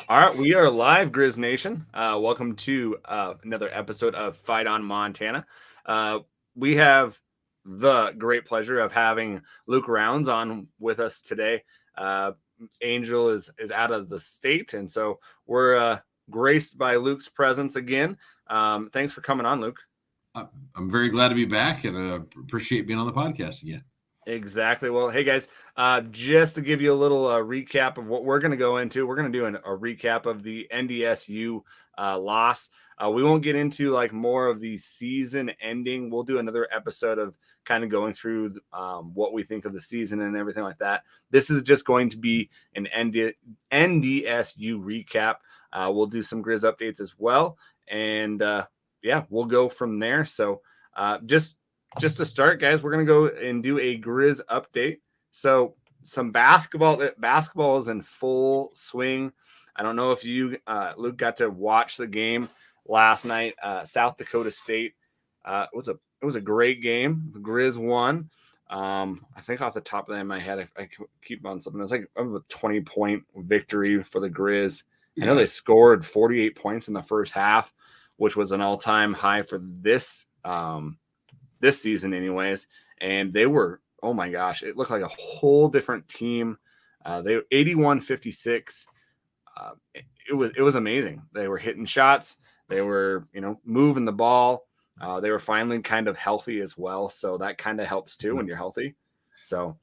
All right, we are live, Griz Nation. Welcome to another episode of Fight on Montana. We have the great pleasure of having Luke Rounds on with us today. Angel is out of the state, and so we're graced by Luke's presence again. Thanks for coming on, Luke. I'm very glad to be back and appreciate being on the podcast again. Exactly. Well, hey guys, just to give you a little recap of what we're going to go into, we're going to do a recap of the NDSU loss. We won't get into like more of the season ending. We'll do another episode of kind of going through what we think of the season and everything like that. This is just going to be an NDSU recap. We'll do some Griz updates as well. And yeah, we'll go from there. So just to start, guys, we're going to go and do a Griz update. So some basketball is in full swing. I don't know if you, Luke, got to watch the game last night. South Dakota State. It was a great game. The Griz won. I think off the top of my head, I keep on something. It was like a 20-point victory for the Griz. Yeah. I know they scored 48 points in the first half, which was an all-time high for this season anyways. And they were, oh my gosh, it looked like a whole different team. They were 81-56. It was amazing. They were hitting shots. They were, moving the ball. They were finally kind of healthy as well. So that kind of helps too when you're healthy. So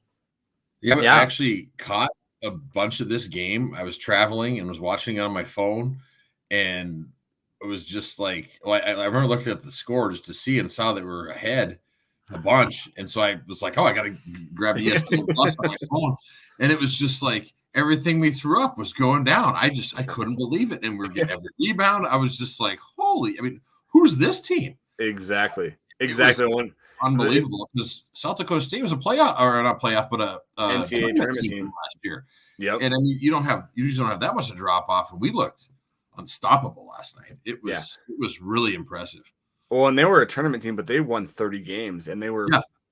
yeah. I actually caught a bunch of this game. I was traveling and was watching it on my phone, and it was just like, I remember looking at the score just to see and saw that we were ahead a bunch. And so I was like, I got to grab ESPN Plus on my phone. And it was just like everything we threw up was going down. I couldn't believe it. And we're getting every rebound. I was just like, who's this team? Exactly. Unbelievable. Because South Dakota State was a playoff, or not playoff, but a NCAA tournament team last year. Yep. And I mean, you usually don't have that much to drop off. And we looked unstoppable last night. It was really impressive. Well, and they were a tournament team, but they won 30 games and they were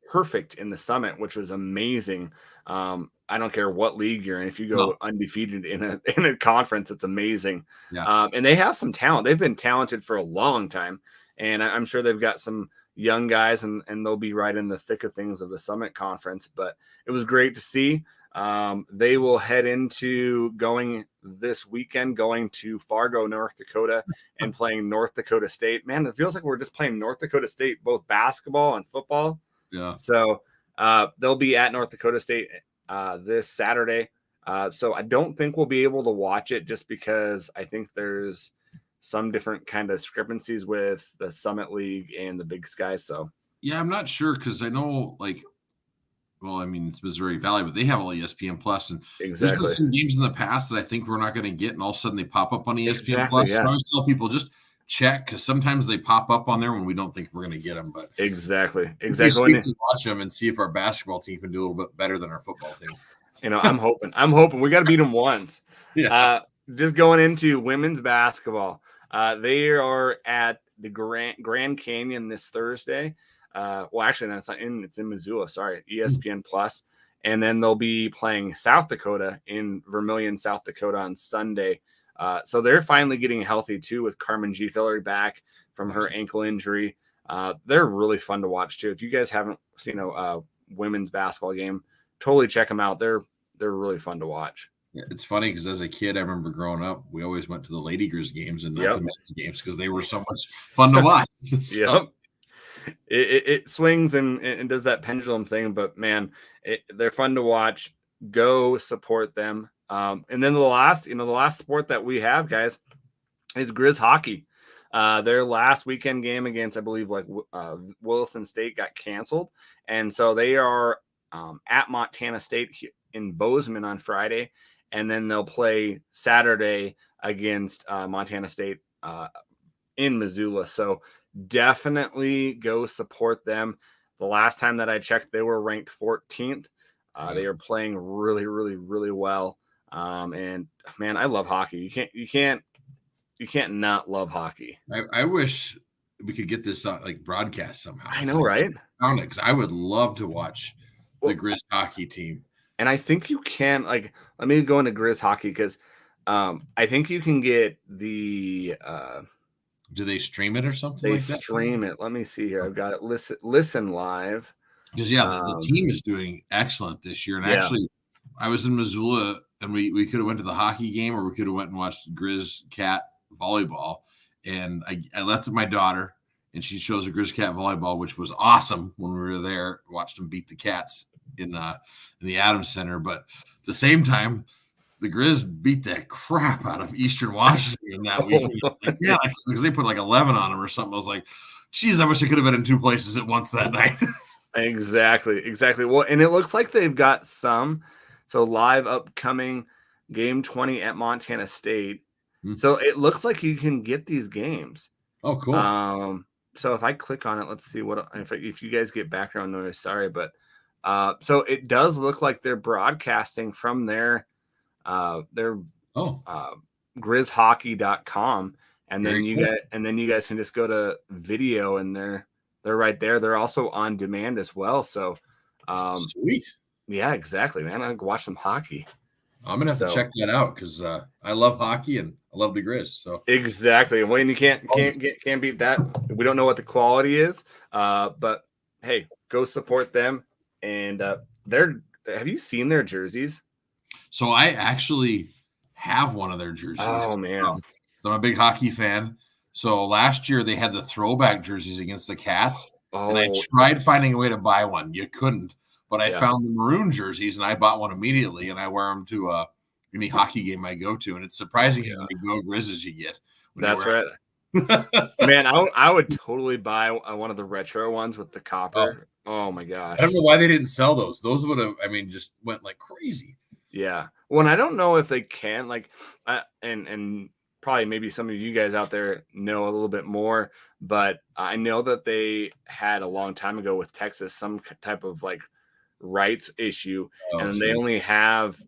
perfect in the Summit, which was amazing. I don't care what league you're in. If you go undefeated in a conference, it's amazing. Yeah. And they have some talent. They've been talented for a long time, and I'm sure they've got some young guys, and they'll be right in the thick of things of the Summit Conference. But it was great to see. They will head into this weekend, going to Fargo, North Dakota, and playing North Dakota State. Man, it feels like we're just playing North Dakota State, both basketball and football. Yeah. So they'll be at North Dakota State this Saturday. So I don't think we'll be able to watch it just because I think there's some different kind of discrepancies with the Summit League and the Big Sky. So yeah, I'm not sure because I know it's Missouri Valley, but they have all ESPN Plus, and exactly. There's been some games in the past that I think we're not going to get, and all of a sudden they pop up on ESPN exactly, Plus. Yeah. So I always tell people just check because sometimes they pop up on there when we don't think we're going to get them. But exactly, watch them and see if our basketball team can do a little bit better than our football team. I'm hoping we got to beat them once. Yeah. Just going into women's basketball, they are at the Grand Canyon this Thursday. Well, actually, it's in Missoula. Sorry, ESPN Plus, and then they'll be playing South Dakota in Vermilion, South Dakota on Sunday. So they're finally getting healthy too, with Carmen G. Fillery back from her ankle injury. They're really fun to watch too. If you guys haven't seen a women's basketball game, totally check them out. They're really fun to watch. Yeah, it's funny because as a kid, I remember growing up, we always went to the Lady Griz games and not the men's games because they were so much fun to watch. Yep. It swings and does that pendulum thing, but man, they're fun to watch. Go support them. And then the last sport that we have, guys, is Griz hockey. Their last weekend game against, I believe, Williston State got canceled, and so they are at Montana State in Bozeman on Friday, and then they'll play Saturday against Montana State in Missoula. So definitely go support them. The last time that I checked, they were ranked 14th. They are playing really, really, really well. And man, I love hockey. You can't not love hockey. I wish we could get this broadcast somehow. I know, right? Because I would love to watch the Griz hockey team. And I think you can. Let me go into Griz hockey because I think you can get the do they stream it or something they like that? stream it. Let me see here. I've got it. Listen live. Because the team is doing excellent this year. And Yeah. actually, I was in Missoula, and we could have went to the hockey game, or we could have went and watched Griz Cat volleyball. And I left with my daughter, and she chose a Griz Cat volleyball, which was awesome when we were there. Watched them beat the Cats in the Adams Center. But at the same time, the Griz beat the crap out of Eastern Washington that weekend. Yeah, because they put like 11 on them or something. I was like, geez, I wish I could have been in two places at once that night. Exactly. Well, and it looks like they've got some. So live upcoming game 20 at Montana State. So it looks like you can get these games. Oh, cool. So if I click on it, let's see what if you guys get background noise. Sorry, but so it does look like they're broadcasting from their grizhockey.com, and then you guys can just go to video, and they're right there. They're also on demand as well. So sweet. Yeah, exactly, man. I can watch some hockey. I'm gonna have to check that out because I love hockey and I love the Griz. So exactly, Wayne, you can't beat that. We don't know what the quality is, but hey, go support them. And have you seen their jerseys? So I actually have one of their jerseys. Oh man, I'm a big hockey fan. So last year they had the throwback jerseys against the Cats, and I tried finding a way to buy one. You couldn't. But I found the maroon jerseys, and I bought one immediately, and I wear them to any hockey game I go to. And it's surprising how many Go Grizzlies you get. That's right. Man, I would totally buy one of the retro ones with the copper. Oh my gosh. I don't know why they didn't sell those. Those would have, just went like crazy. Yeah. Well, and I don't know if they can, and probably maybe some of you guys out there know a little bit more, but I know that they had a long time ago with Texas some type of rights issue, and they only have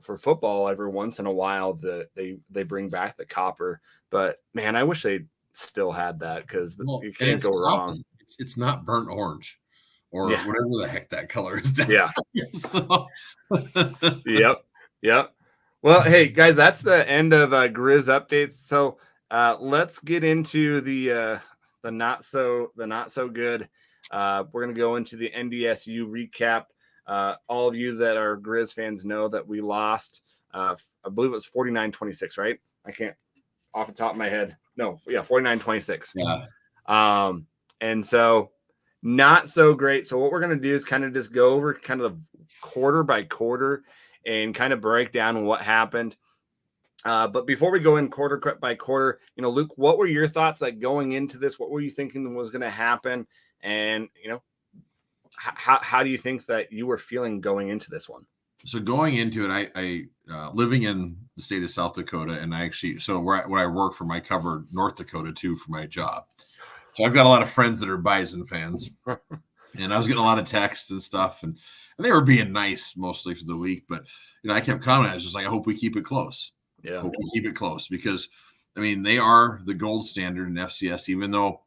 for football every once in a while they bring back the copper. But man, I wish they still had that because you can't go wrong. It's not burnt orange or whatever the heck that color is down so yep. Well, hey guys, that's the end of Griz updates. So let's get into the not so good. We're going to go into the NDSU recap. All of you that are Griz fans know that we lost, I believe it was 49-26, right? I can't off the top of my head. No, 49-26. Yeah. And so not so great. So what we're going to do is kind of just go over kind of quarter by quarter and kind of break down what happened. But before we go in quarter by quarter, Luke, what were your thoughts going into this? What were you thinking was going to happen? And, how do you think that you were feeling going into this one? So going into it, I living in the state of South Dakota, and where I work from, I cover North Dakota too for my job. So I've got a lot of friends that are Bison fans, and I was getting a lot of texts and stuff, and they were being nice mostly for the week. But I kept commenting. I was just like, I hope we keep it close. Yeah, I hope we keep it close because they are the gold standard in FCS, even though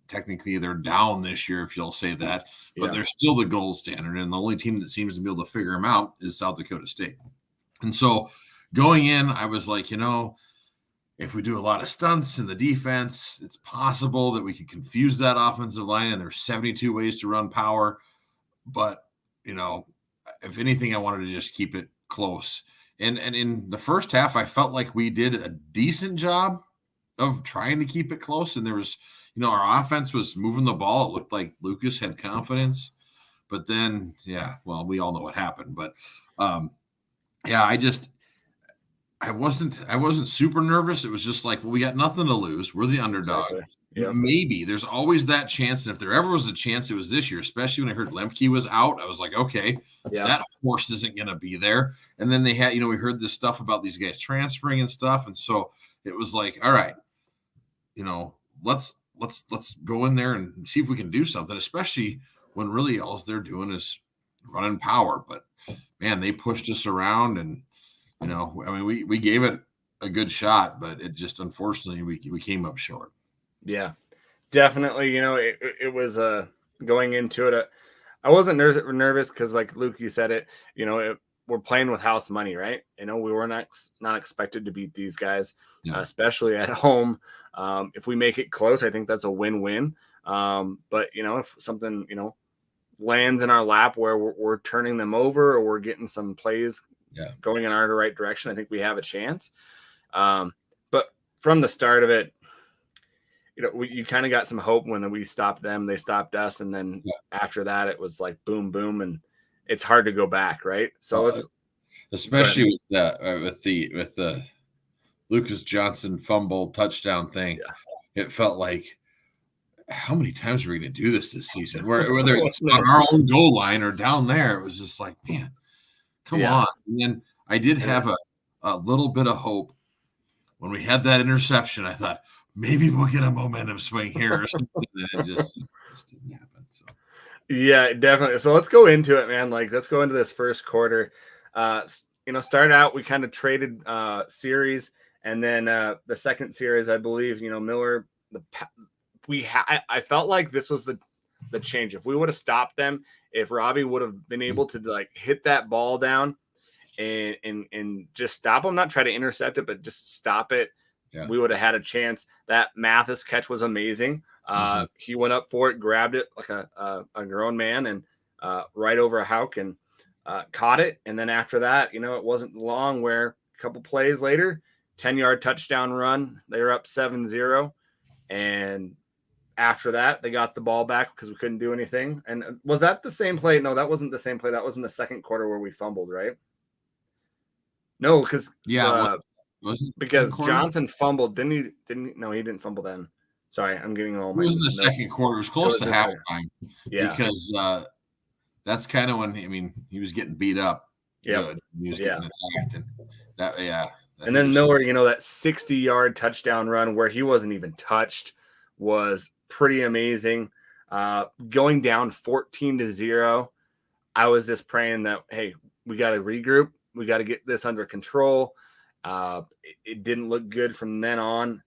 technically they're down this year, if you'll say that, but they're still the gold standard. And the only team that seems to be able to figure them out is South Dakota State. And so going in, I was like, if we do a lot of stunts in the defense, it's possible that we could confuse that offensive line. And there's 72 ways to run power. But, if anything, I wanted to just keep it close. And in the first half, I felt like we did a decent job of trying to keep it close. And there was, our offense was moving the ball. It looked like Lucas had confidence, but then, we all know what happened. But I wasn't super nervous. It was just like, well, we got nothing to lose. We're the underdog. Exactly. Yep. Maybe there's always that chance. And if there ever was a chance, it was this year, especially when I heard Lemke was out. I was like, okay, that force isn't going to be there. And then they had, we heard this stuff about these guys transferring and stuff. And so it was like, all right, let's go in there and see if we can do something, especially when really all they're doing is running power. But man, they pushed us around, and we gave it a good shot, but it just unfortunately we came up short. Yeah, definitely. It was going into it. I wasn't nervous because, like Luke, you said it. we're playing with house money, right? We were not expected to beat these guys, Yeah. especially at home. If we make it close, I think that's a win-win. But if something lands in our lap where we're turning them over or we're getting some plays going in our right direction, I think we have a chance. But from the start of it, you kind of got some hope when we stopped them, they stopped us, and then after that it was like boom, boom, and it's hard to go back, right? So especially with the Lucas Johnson fumble touchdown thing, it felt like, how many times are we going to do this season? Whether it's on our own goal line or down there, it was just like, man, come on. And then I did have a little bit of hope when we had that interception. I thought maybe we'll get a momentum swing here or something. And it just didn't happen. So. Yeah, definitely. So let's go into it, man. Like, let's go into this first quarter. Start out, we kind of traded series, and then the second series, I believe, Miller, I felt like this was the change. If we would have stopped them, if Robbie would have been able to like hit that ball down and just stop them, not try to intercept it, but just stop it, we would have had a chance. That Mathis catch was amazing. He went up for it, grabbed it like a grown man, and right over a Hauk and caught it. And then after that, it wasn't long where a couple plays later, 10-yard touchdown run, they were up 7-0. And after that, they got the ball back because we couldn't do anything. And was that the same play? No, that wasn't the same play. That was in the second quarter where we fumbled, right? No, because because Johnson fumbled. Didn't he? No, he didn't fumble then. Sorry, I'm getting all my. It was in the second quarter. It was close to halftime. Yeah, because that's kind of when he was getting beat up. Yeah, he was getting attacked, and that And then Miller, that 60-yard touchdown run where he wasn't even touched was pretty amazing. Going down 14-0, I was just praying that, hey, we got to regroup. We got to get this under control. It didn't look good from then on.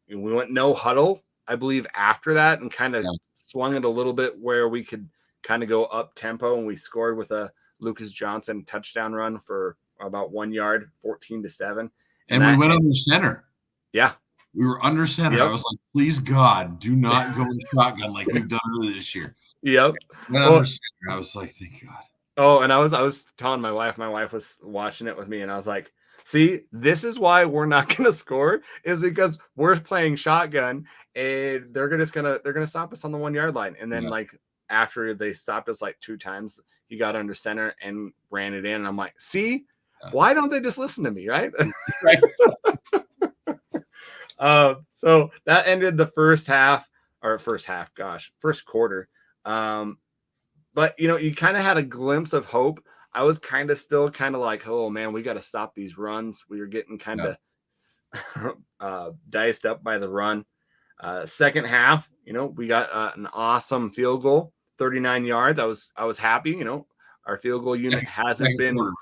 We went no huddle, I believe, after that, and kind of swung it a little bit where we could kind of go up tempo, and we scored with a Lucas Johnson touchdown run for about 1 yard, 14-7. And we went under center. Yeah. We were under center. I was like, please, God, do not go in shotgun like we've done earlier this year. Yep. Under center. I was like, thank God. Oh, and I was telling my wife was watching it with me, and I was like, see, this is why we're not going to score, is because we're playing shotgun, and they're going to stop us on the 1 yard line. And then like after they stopped us like 2 times, he got under center and ran it in. And I'm like, see, why don't they just listen to me, right? Right. So that ended the first quarter. But you kind of had a glimpse of hope. I was kind of still like, oh man, we got to stop these runs. We were getting kind of diced up by the run. Second half, we got an awesome field goal, 39 yards. I was happy. Our field goal unit hasn't been quarter,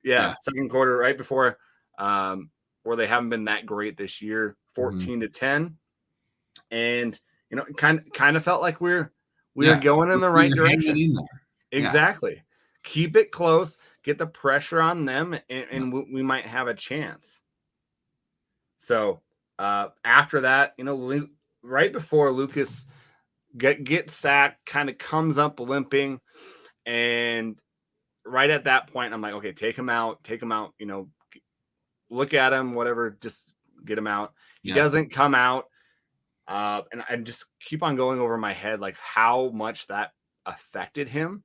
right? Second quarter, right before where they haven't been that great this year, 14-10. And kind of felt like we're going in the right direction. Exactly. Keep it close, get the pressure on them, and we might have a chance. So after that, right before Lucas gets sacked, kind of comes up limping, and right at that point, I'm like, okay, take him out, look at him, whatever, just get him out. He doesn't come out. And I just keep on going over my head, like how much that affected him.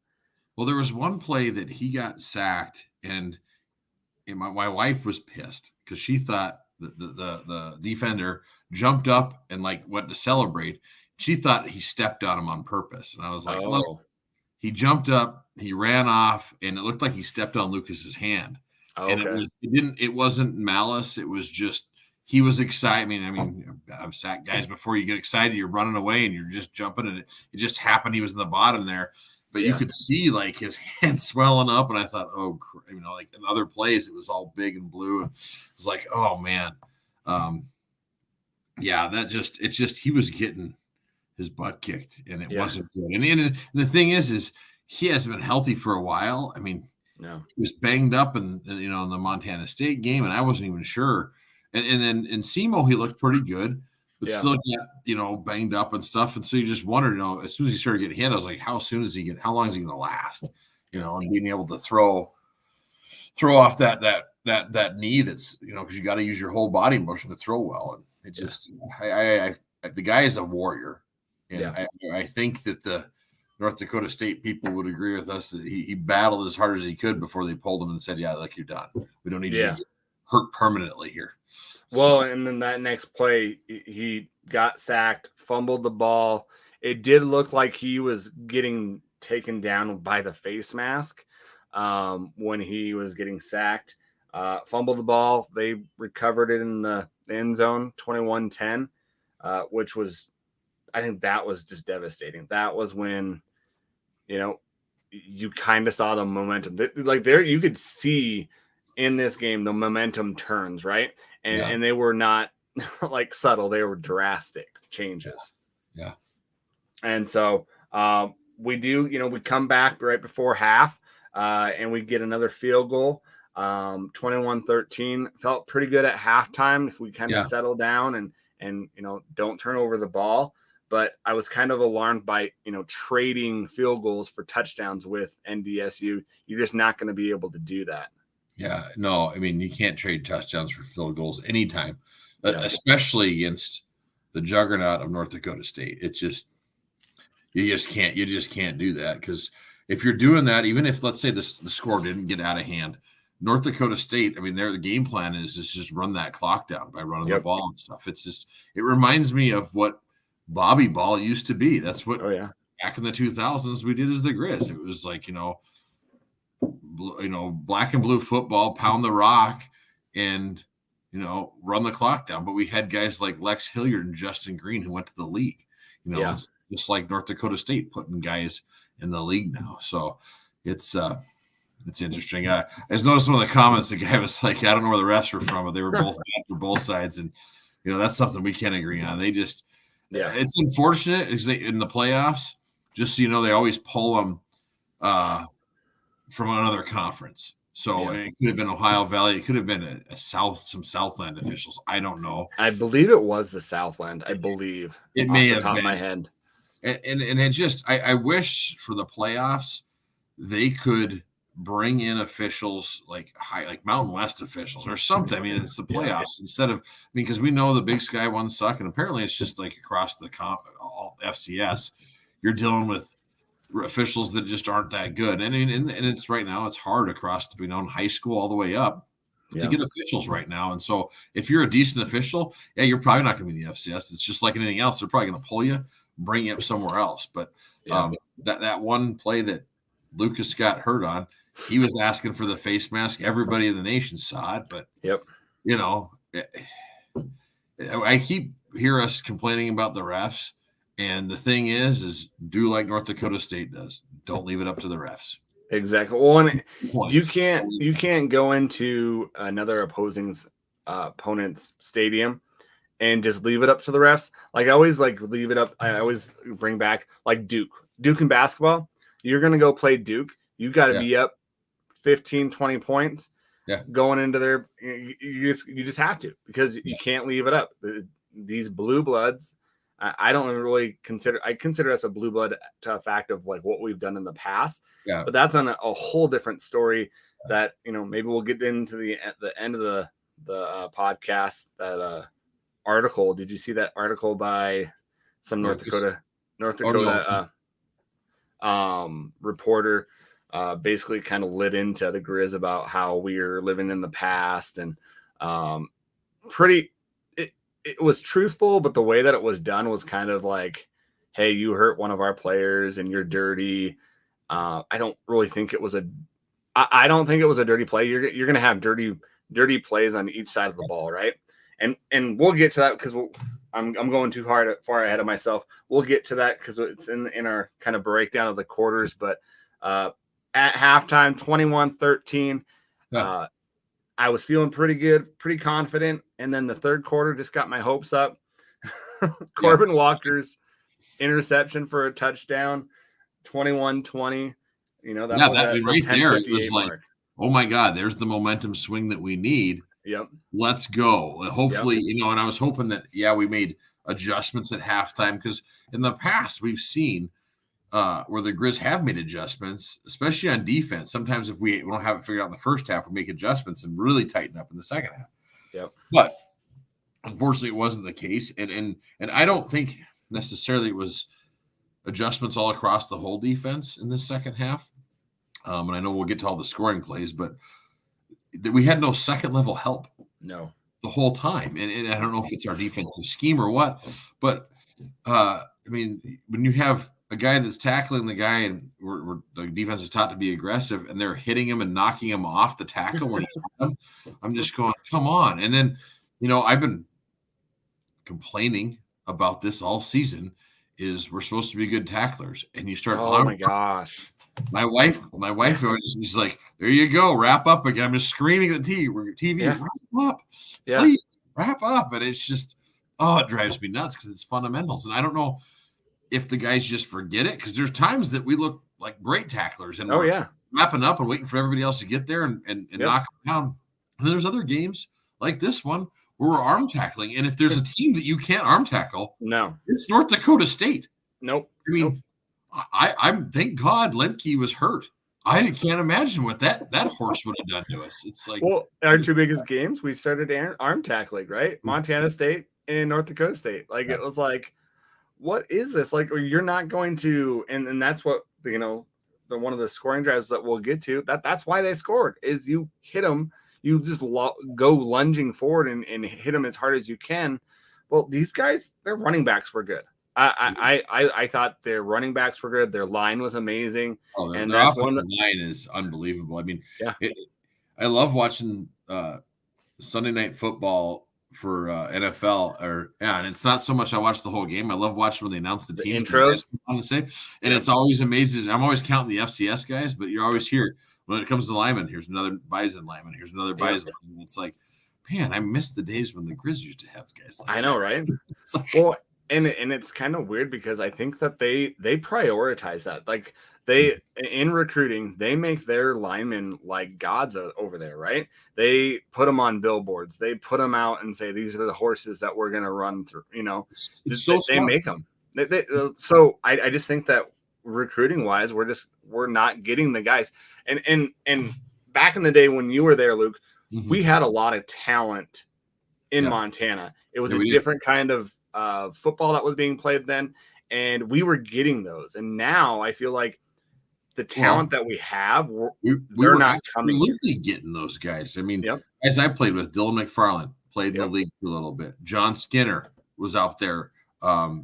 Well, there was one play that he got sacked, and my wife was pissed because she thought the defender jumped up and like went to celebrate. She thought he stepped on him on purpose. And I was like, look, he jumped up, he ran off, and it looked like he stepped on Lucas's hand. And it wasn't malice. It was just, he was excited. I mean, I've sacked guys before. You get excited, you're running away, and you're just jumping, and it just happened. He was in the bottom there, but you could see like his hand swelling up. And I thought, like in other plays, it was all big and blue. It was like, oh man, he was getting his butt kicked, and it wasn't good. And the thing is he hasn't been healthy for a while. I mean, No. He was banged up in the Montana State game, and I wasn't even sure. And then in SEMO, he looked pretty good, but still got, banged up and stuff. And so you just wondered, as soon as he started getting hit, I was like, how long is he going to last? And being able to throw off that knee that's, because you got to use your whole body motion to throw well. And it just, the guy is a warrior. And I think that the North Dakota State people would agree with us that he battled as hard as he could before they pulled him and said, yeah, like, you're done. We don't need you to get hurt permanently here. Well, and then that next play, he got sacked, fumbled the ball. It did look like he was getting taken down by the face mask when he was getting sacked. Fumbled the ball. They recovered it in the end zone, 21-10, which was, I think that was just devastating. That was when, you kind of saw the momentum. Like there, you could see in this game the momentum turns, right? And they were not like subtle; they were drastic changes. Yeah. And so we do, we come back right before half, and we get another field goal. 21-13. Felt pretty good at halftime if we kind of settle down and don't turn over the ball. But I was kind of alarmed by, trading field goals for touchdowns with NDSU. You're just not going to be able to do that. Yeah, no, I mean, you can't trade touchdowns for field goals anytime, especially against the juggernaut of North Dakota State. It's just, you just can't do that. Because if you're doing that, even if, let's say, the score didn't get out of hand, North Dakota State, I mean, the game plan is just run that clock down by running the ball and stuff. It's just, it reminds me of what Bobby ball used to be. That's what back in the 2000s we did as the Griz. It was like, black and blue football, pound the rock, and run the clock down. But we had guys like Lex Hilliard and Justin Green who went to the league. Just like North Dakota State putting guys in the league now. So it's interesting. I just noticed one of the comments. The guy was like, "I don't know where the refs were from, but they were both bad for both sides." And that's something we can't agree on. They just. Yeah, it's unfortunate because in the playoffs, just so you know, they always pull them from another conference. So it could have been Ohio Valley. It could have been some Southland officials. I don't know. I believe it was the Southland. I believe it may have top been. Of my head. And it just, I wish for the playoffs they could bring in officials like Mountain West officials or something. I mean, it's the playoffs instead of, because we know the Big Sky ones suck, and apparently it's just like across the all FCS, you're dealing with officials that just aren't that good. And it's right now it's hard across high school all the way up to get officials right now. And so if you're a decent official, you're probably not going to be in the FCS. It's just like anything else. They're probably going to pull you, bring you up somewhere else. But that one play that Lucas got hurt on, he was asking for the face mask. Everybody in the nation saw it, but I keep hear us complaining about the refs, and the thing is do like North Dakota State does. Don't leave it up to the refs. Exactly. Well, and you can't go into another opponent's stadium and just leave it up to the refs. Like I always leave it up. I always bring back like Duke in basketball. You're going to go play Duke. You got to be up 15, 20 points going into their, you just have to, because you can't leave it up. These blue bloods, I don't really consider us a blue blood to a fact of like what we've done in the past. Yeah. But that's on a whole different story that, maybe we'll get into the end of the podcast, that article. Did you see that article by some North Dakota reporter? Basically kind of lit into the Griz about how we're living in the past, and it was truthful, but the way that it was done was kind of like, hey, you hurt one of our players and you're dirty. I don't think it was a dirty play. You're going to have dirty plays on each side of the ball. Right. And we'll get to that because I'm going too far ahead of myself. We'll get to that because it's in our kind of breakdown of the quarters, but at halftime, 21-13, I was feeling pretty good, pretty confident. And then the third quarter just got my hopes up. Corbin Walker's interception for a touchdown, 21-20. That was right there. It was like, mark. oh my God, there's the momentum swing that we need. Yep. Let's go. Hopefully, and I was hoping that, we made adjustments at halftime, because in the past we've seen where the Griz have made adjustments, especially on defense. Sometimes if we don't have it figured out in the first half, we make adjustments and really tighten up in the second half. Yep. But unfortunately, it wasn't the case. And I don't think necessarily it was adjustments all across the whole defense in the second half. And I know we'll get to all the scoring plays, but we had no second level help. No. The whole time. And I don't know if it's our defensive scheme or what, but I mean, when you have a guy that's tackling the guy and the defense is taught to be aggressive, and they're hitting him and knocking him off the tackle when I'm just going, come on. And then, I've been complaining about this all season, is we're supposed to be good tacklers, and you start. Oh my gosh. My wife is like, there you go, wrap up again. I'm just screaming at the TV, wrap up, please, wrap up. And it's just, it drives me nuts, because it's fundamentals. And I don't know if the guys just forget it, because there's times that we look like great tacklers, and we're wrapping up and waiting for everybody else to get there and knock them down. And there's other games like this one where we're arm tackling. And if there's a team that you can't arm tackle, it's North Dakota State. Nope. I mean, I thank God Lemke was hurt. I can't imagine what that horse would have done to us. It's like, well, our two biggest games, we started arm tackling, right? Montana State and North Dakota State. Like, it was like, what is this? Like, you're not going to, and that's what, one of the scoring drives that we'll get to, that's why they scored, is you hit them, you just go lunging forward and hit them as hard as you can. Well, these guys, their running backs were good. I thought their running backs were good. Their line was amazing. And their offensive line is unbelievable. I mean, I love watching Sunday Night Football for NFL, and it's not so much I watch the whole game. I love watching when they announce the teams, intros, and it's always amazing. I'm always counting the FCS guys, but you're always here when it comes to linemen. Here's another Bison lineman. Here's another Bison. And it's like, man, I miss the days when the Griz used to have guys like I know, right? Well, and it's kind of weird, because I think that they prioritize that. Like, in recruiting, they make their linemen like gods over there, right? They put them on billboards. They put them out and say, these are the horses that we're going to run through, they make them. So I just think that recruiting wise, we're not getting the guys. And back in the day when you were there, Luke, we had a lot of talent in Montana. It was a different kind of football that was being played then, and we were getting those. And now I feel like the talent that we have, they're not coming. Absolutely getting those guys. I mean, as I played with Dylan McFarland, played in the league for a little bit. John Skinner was out there.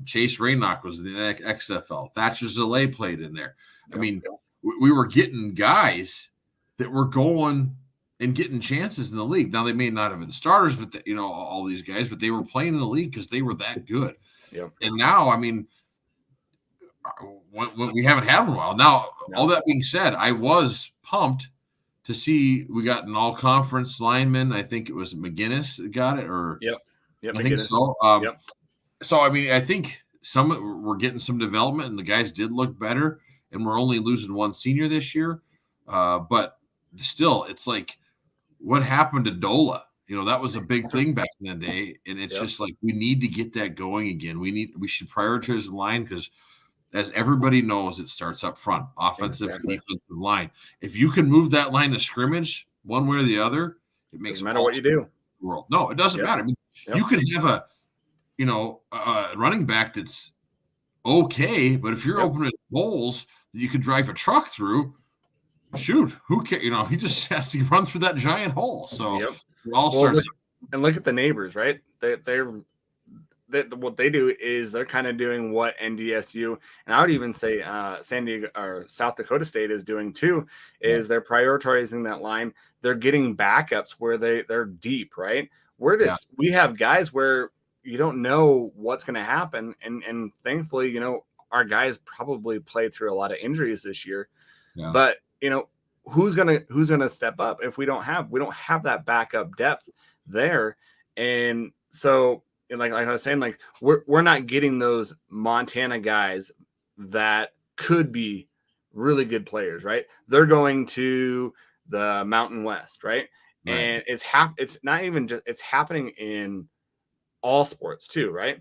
Chase Raynock was in the XFL. Thatcher Zalay played in there. I mean, we were getting guys that were going and getting chances in the league. Now, they may not have been starters, but all these guys, but they were playing in the league because they were that good. And now, I mean, we haven't had them in a while. Now, all that being said, I was pumped to see we got an all-conference lineman. I think it was McGinnis that got it, or I think so. So, I mean, I think we're getting some development, and the guys did look better, and we're only losing one senior this year. But still, it's like, what happened to Dola? That was a big thing back in the day, and it's just like, we need to get that going again. We should prioritize the line, because as everybody knows, it starts up front, offensive and defensive line. If you can move that line of scrimmage one way or the other, it makes no matter what you do. World. No, it doesn't matter. I mean, you can have a running back that's okay, but if you're opening holes that you could drive a truck through, shoot, who cares? He just has to run through that giant hole. So it all starts. And look at the neighbors, right? What they do is they're kind of doing what NDSU, and I would even say San Diego or South Dakota State is doing too, is they're prioritizing that line. They're getting backups where they're deep, right? We have guys where you don't know what's going to happen, and thankfully, our guys probably played through a lot of injuries this year, but who's gonna step up if we don't have that backup depth there. And so, like I was saying, like, we're not getting those Montana guys that could be really good players, right? They're going to the Mountain West, right? And it's not even just, it's happening in all sports too, right?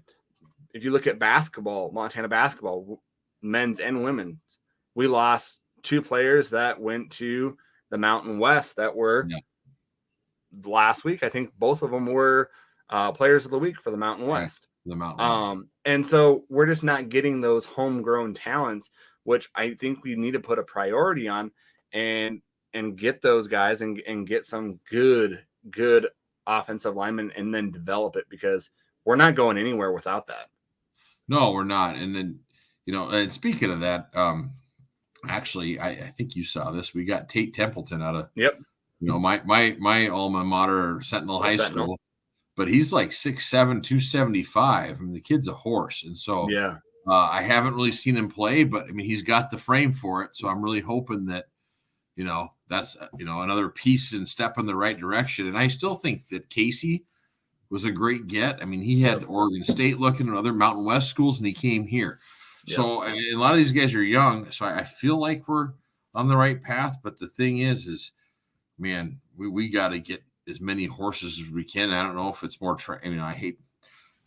If you look at basketball, Montana basketball, men's and women's, we lost 2 players that went to the Mountain West that were last week. I think both of them were players of the week for the Mountain West. The Mountain West. And so we're just not getting those homegrown talents, which I think we need to put a priority on and get those guys and get some good offensive linemen and then develop it, because we're not going anywhere without that. No, we're not. And then, and speaking of that, actually, I think you saw this. We got Tate Templeton out of my alma mater, Sentinel High School, but he's like 6'7", 275. I mean, the kid's a horse. And so I haven't really seen him play, but I mean, he's got the frame for it. So I'm really hoping that, that's, another piece and step in the right direction. And I still think that Casey was a great get. I mean, he had Oregon State looking at other Mountain West schools, and he came here. So a lot of these guys are young. So I feel like we're on the right path. But the thing is, man, we got to get as many horses as we can. I don't know if it's more. I hate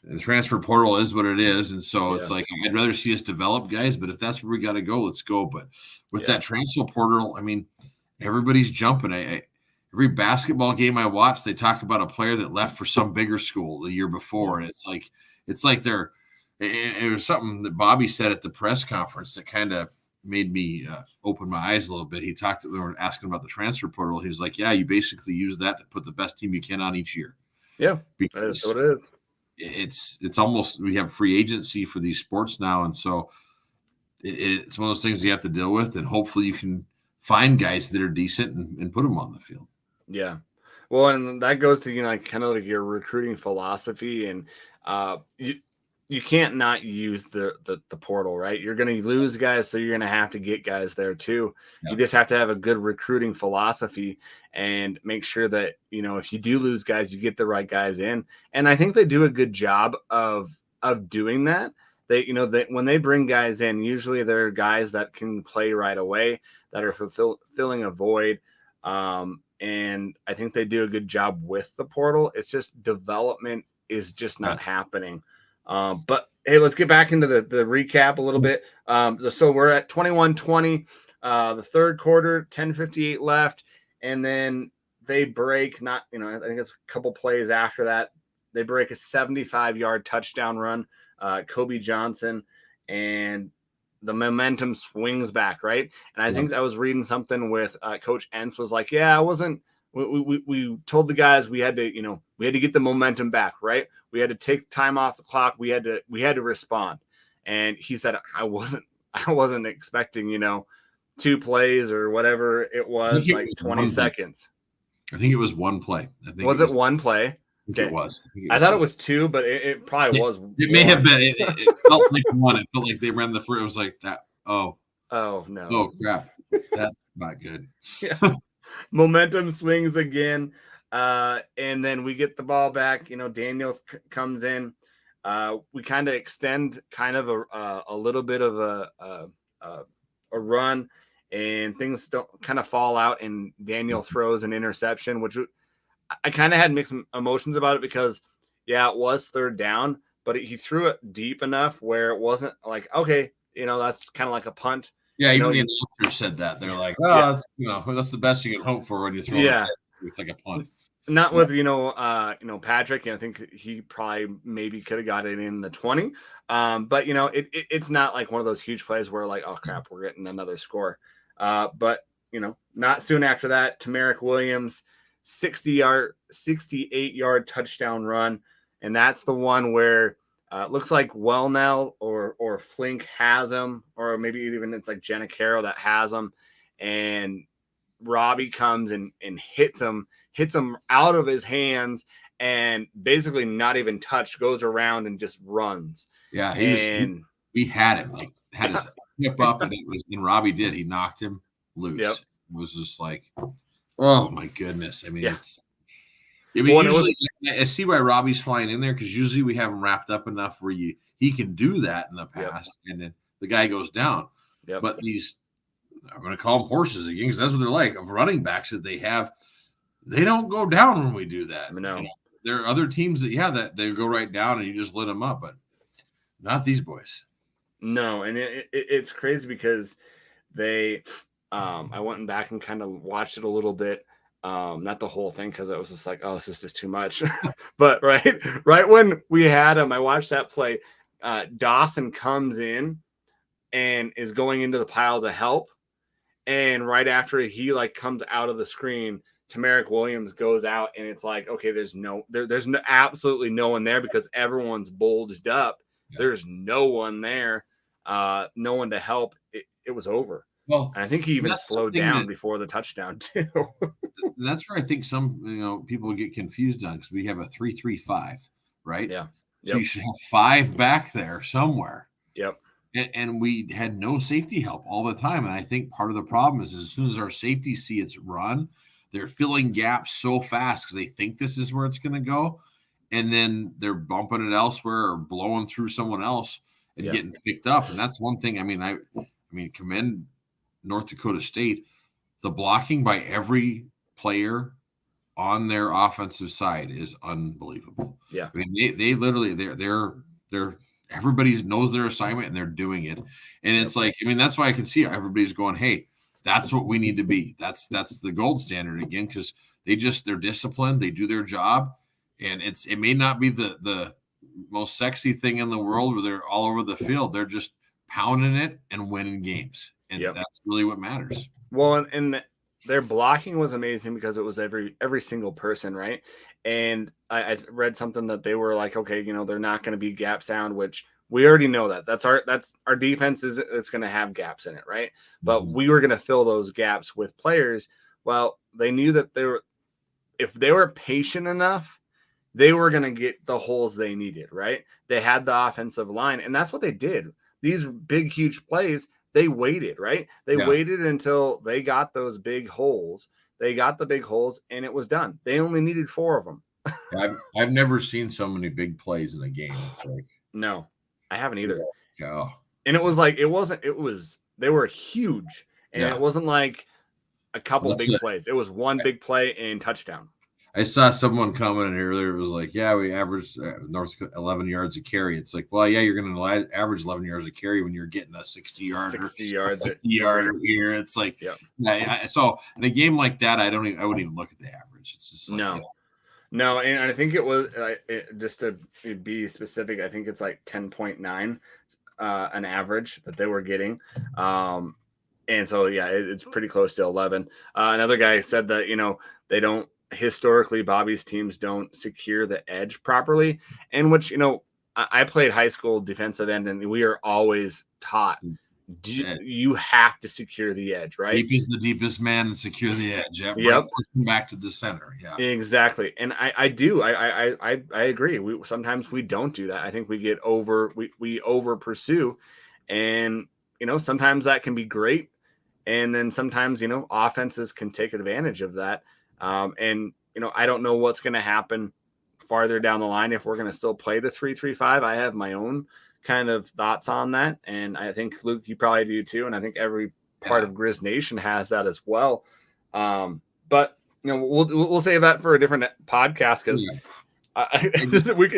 the transfer portal is what it is, and so it's like I'd rather see us develop guys. But if that's where we got to go, let's go. But with that transfer portal, I mean, everybody's jumping. Every basketball game I watch, they talk about a player that left for some bigger school the year before, and it's like they're. It was something that Bobby said at the press conference that kind of made me open my eyes a little bit. He talked. They were asking about the transfer portal. He was like, "Yeah, you basically use that to put the best team you can on each year." Yeah, that's what it is. It's almost, we have free agency for these sports now, and so it's one of those things you have to deal with. And hopefully, you can find guys that are decent and put them on the field. Yeah, well, and that goes to kind of like your recruiting philosophy, and you can't not use the portal, right? You're going to lose guys, so you're going to have to get guys there too. You just have to have a good recruiting philosophy and make sure that, if you do lose guys, you get the right guys in. And I think they do a good job of doing that. They, that when they bring guys in, usually they're guys that can play right away, that are filling a void. And I think they do a good job with the portal. It's just development is just not happening. But hey, let's get back into the recap a little bit. So we're at 21-20, the third quarter, 10:58 left, and then they break. I think it's a couple plays after that. They break a 75-yard touchdown run, Kobe Johnson, and the momentum swings back, right? And I think I was reading something with Coach Entz was like, "Yeah, I wasn't." We told the guys we had to get the momentum back, right? We had to take time off the clock. We had to respond. And he said, I wasn't expecting, 2 plays or whatever it was, like 20 seconds. I think it was 1 play. Was it 1 play? Okay. It was. I thought it was 2, but it probably was. It may have been. It felt like 1. It felt like they ran the first. It was like that. Oh no. Oh crap. That's not good. Yeah. Momentum swings again, and then we get the ball back. Daniels comes in. We kind of extend a little bit of a run, and things don't kind of fall out. And Daniel throws an interception, which I kind of had mixed emotions about it because, it was 3rd down, but he threw it deep enough where it wasn't like, okay, that's kind of like a punt. Yeah, even the announcer said that. They're like, that's the best you can hope for when you throw it. It's like a punt. Not with, Patrick. I think he probably maybe could have got it in the 20. But, it's not like one of those huge plays where like, oh, crap, we're getting another score. But, not soon after that, Tamarick Williams, 68-yard touchdown run. And that's the one where it looks like Wellnell or Flink has him, or maybe even it's like Jenna Caro that has him, and Robbie comes and hits him out of his hands, and basically not even touched, goes around and just runs. Yeah, we had him, like had his hip up, and Robbie did. He knocked him loose. Yep. It was just like, oh my goodness. I mean, usually I see why Robbie's flying in there, because usually we have him wrapped up enough where he can do that in the past, and then the guy goes down. Yep. But these I'm going to call them horses again because that's what they're like, of running backs that they have. They don't go down when we do that. No. You know, there are other teams that they go right down and you just let them up, but not these boys. No, and it's crazy because they I went back and kind of watched it a little bit. Not the whole thing because I was just like, oh, this is just too much. But right when we had him, I watched that play. Dawson comes in and is going into the pile to help. And right after he like comes out of the screen, Tamarick Williams goes out, and it's like, okay, there's absolutely no one there because everyone's bulged up. Yeah. There's no one there, no one to help. It was over. Well, and I think he even slowed down before the touchdown too. That's where I think some people get confused on, because we have a 3-3-5, right? Yeah. So you should have 5 back there somewhere. Yep. And we had no safety help all the time. And I think part of the problem is as soon as our safeties see it's run, they're filling gaps so fast because they think this is where it's going to go. And then they're bumping it elsewhere or blowing through someone else and getting picked up. And that's one thing. I mean, commend North Dakota State. The blocking by every player on their offensive side is unbelievable. Yeah. I mean, they literally, they're everybody knows their assignment and they're doing it. And it's like, I mean, that's why I can see everybody's going, hey, that's what we need to be. That's the gold standard again, because they're disciplined, they do their job. And it may not be the most sexy thing in the world where they're all over the field. They're just pounding it and winning games. And that's really what matters. Well, and their blocking was amazing because it was every single person, right? And I read something that they were like, okay, they're not going to be gap sound, which we already know that. That's our defense it's going to have gaps in it, right? But we were going to fill those gaps with players. Well, they knew that if they were patient enough, they were going to get the holes they needed, right? They had the offensive line, and that's what they did. These big, huge plays, they waited, right? They waited until they got those big holes. They got the big holes, and it was done. They only needed 4 of them. I've never seen so many big plays in a game. It's like, no, I haven't either. Yeah. And it was like, they were huge. And it wasn't like a couple big plays. It was one big play and touchdown. I saw someone commenting earlier. It was like, yeah, we averaged North 11 yards a carry. It's like, well, yeah, you're going to average 11 yards a carry when you're getting a 60-yarder here. It's like, so in a game like that, I wouldn't even look at the average. It's just like, no. And I think it was just to be specific, I think it's like 10.9 an average that they were getting. And so, it's pretty close to 11. Another guy said that, they don't. Historically, Bobby's teams don't secure the edge properly, and which I played high school defensive end, and we are always taught you have to secure the edge, right? Deep is the deepest man and secure the edge. Yep. Pushing back to the center. Yeah, exactly. And I do. I agree. Sometimes we don't do that. I think we get we over pursue, and sometimes that can be great, and then sometimes offenses can take advantage of that. And I don't know what's going to happen farther down the line if we're going to still play the 3-3-5. I have my own kind of thoughts on that, and I think Luke, you probably do too, and I think every part of Griz Nation has that as well. But we'll save that for a different podcast because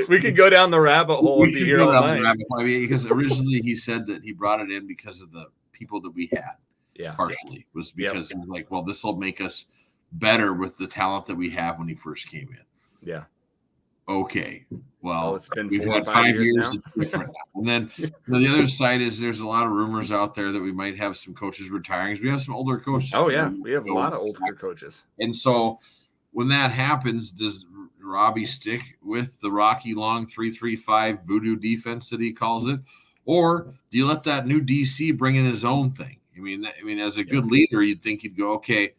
we could go down the rabbit hole and be here all night. Because originally he said that he brought it in because of the people that we had. Yeah, partially was because he was like, well, this will make us better with the talent that we have when he first came in. Yeah. Okay. Well, it's been we've had 5 years. It's different now. And then the other side is there's a lot of rumors out there that we might have some coaches retiring. We have some older coaches. Oh yeah, we have a lot of older coaches. And so when that happens, does Robbie stick with the Rocky Long 3-3-5 voodoo defense that he calls it, or do you let that new DC bring in his own thing? I mean, as a good leader, you'd think he'd go, okay.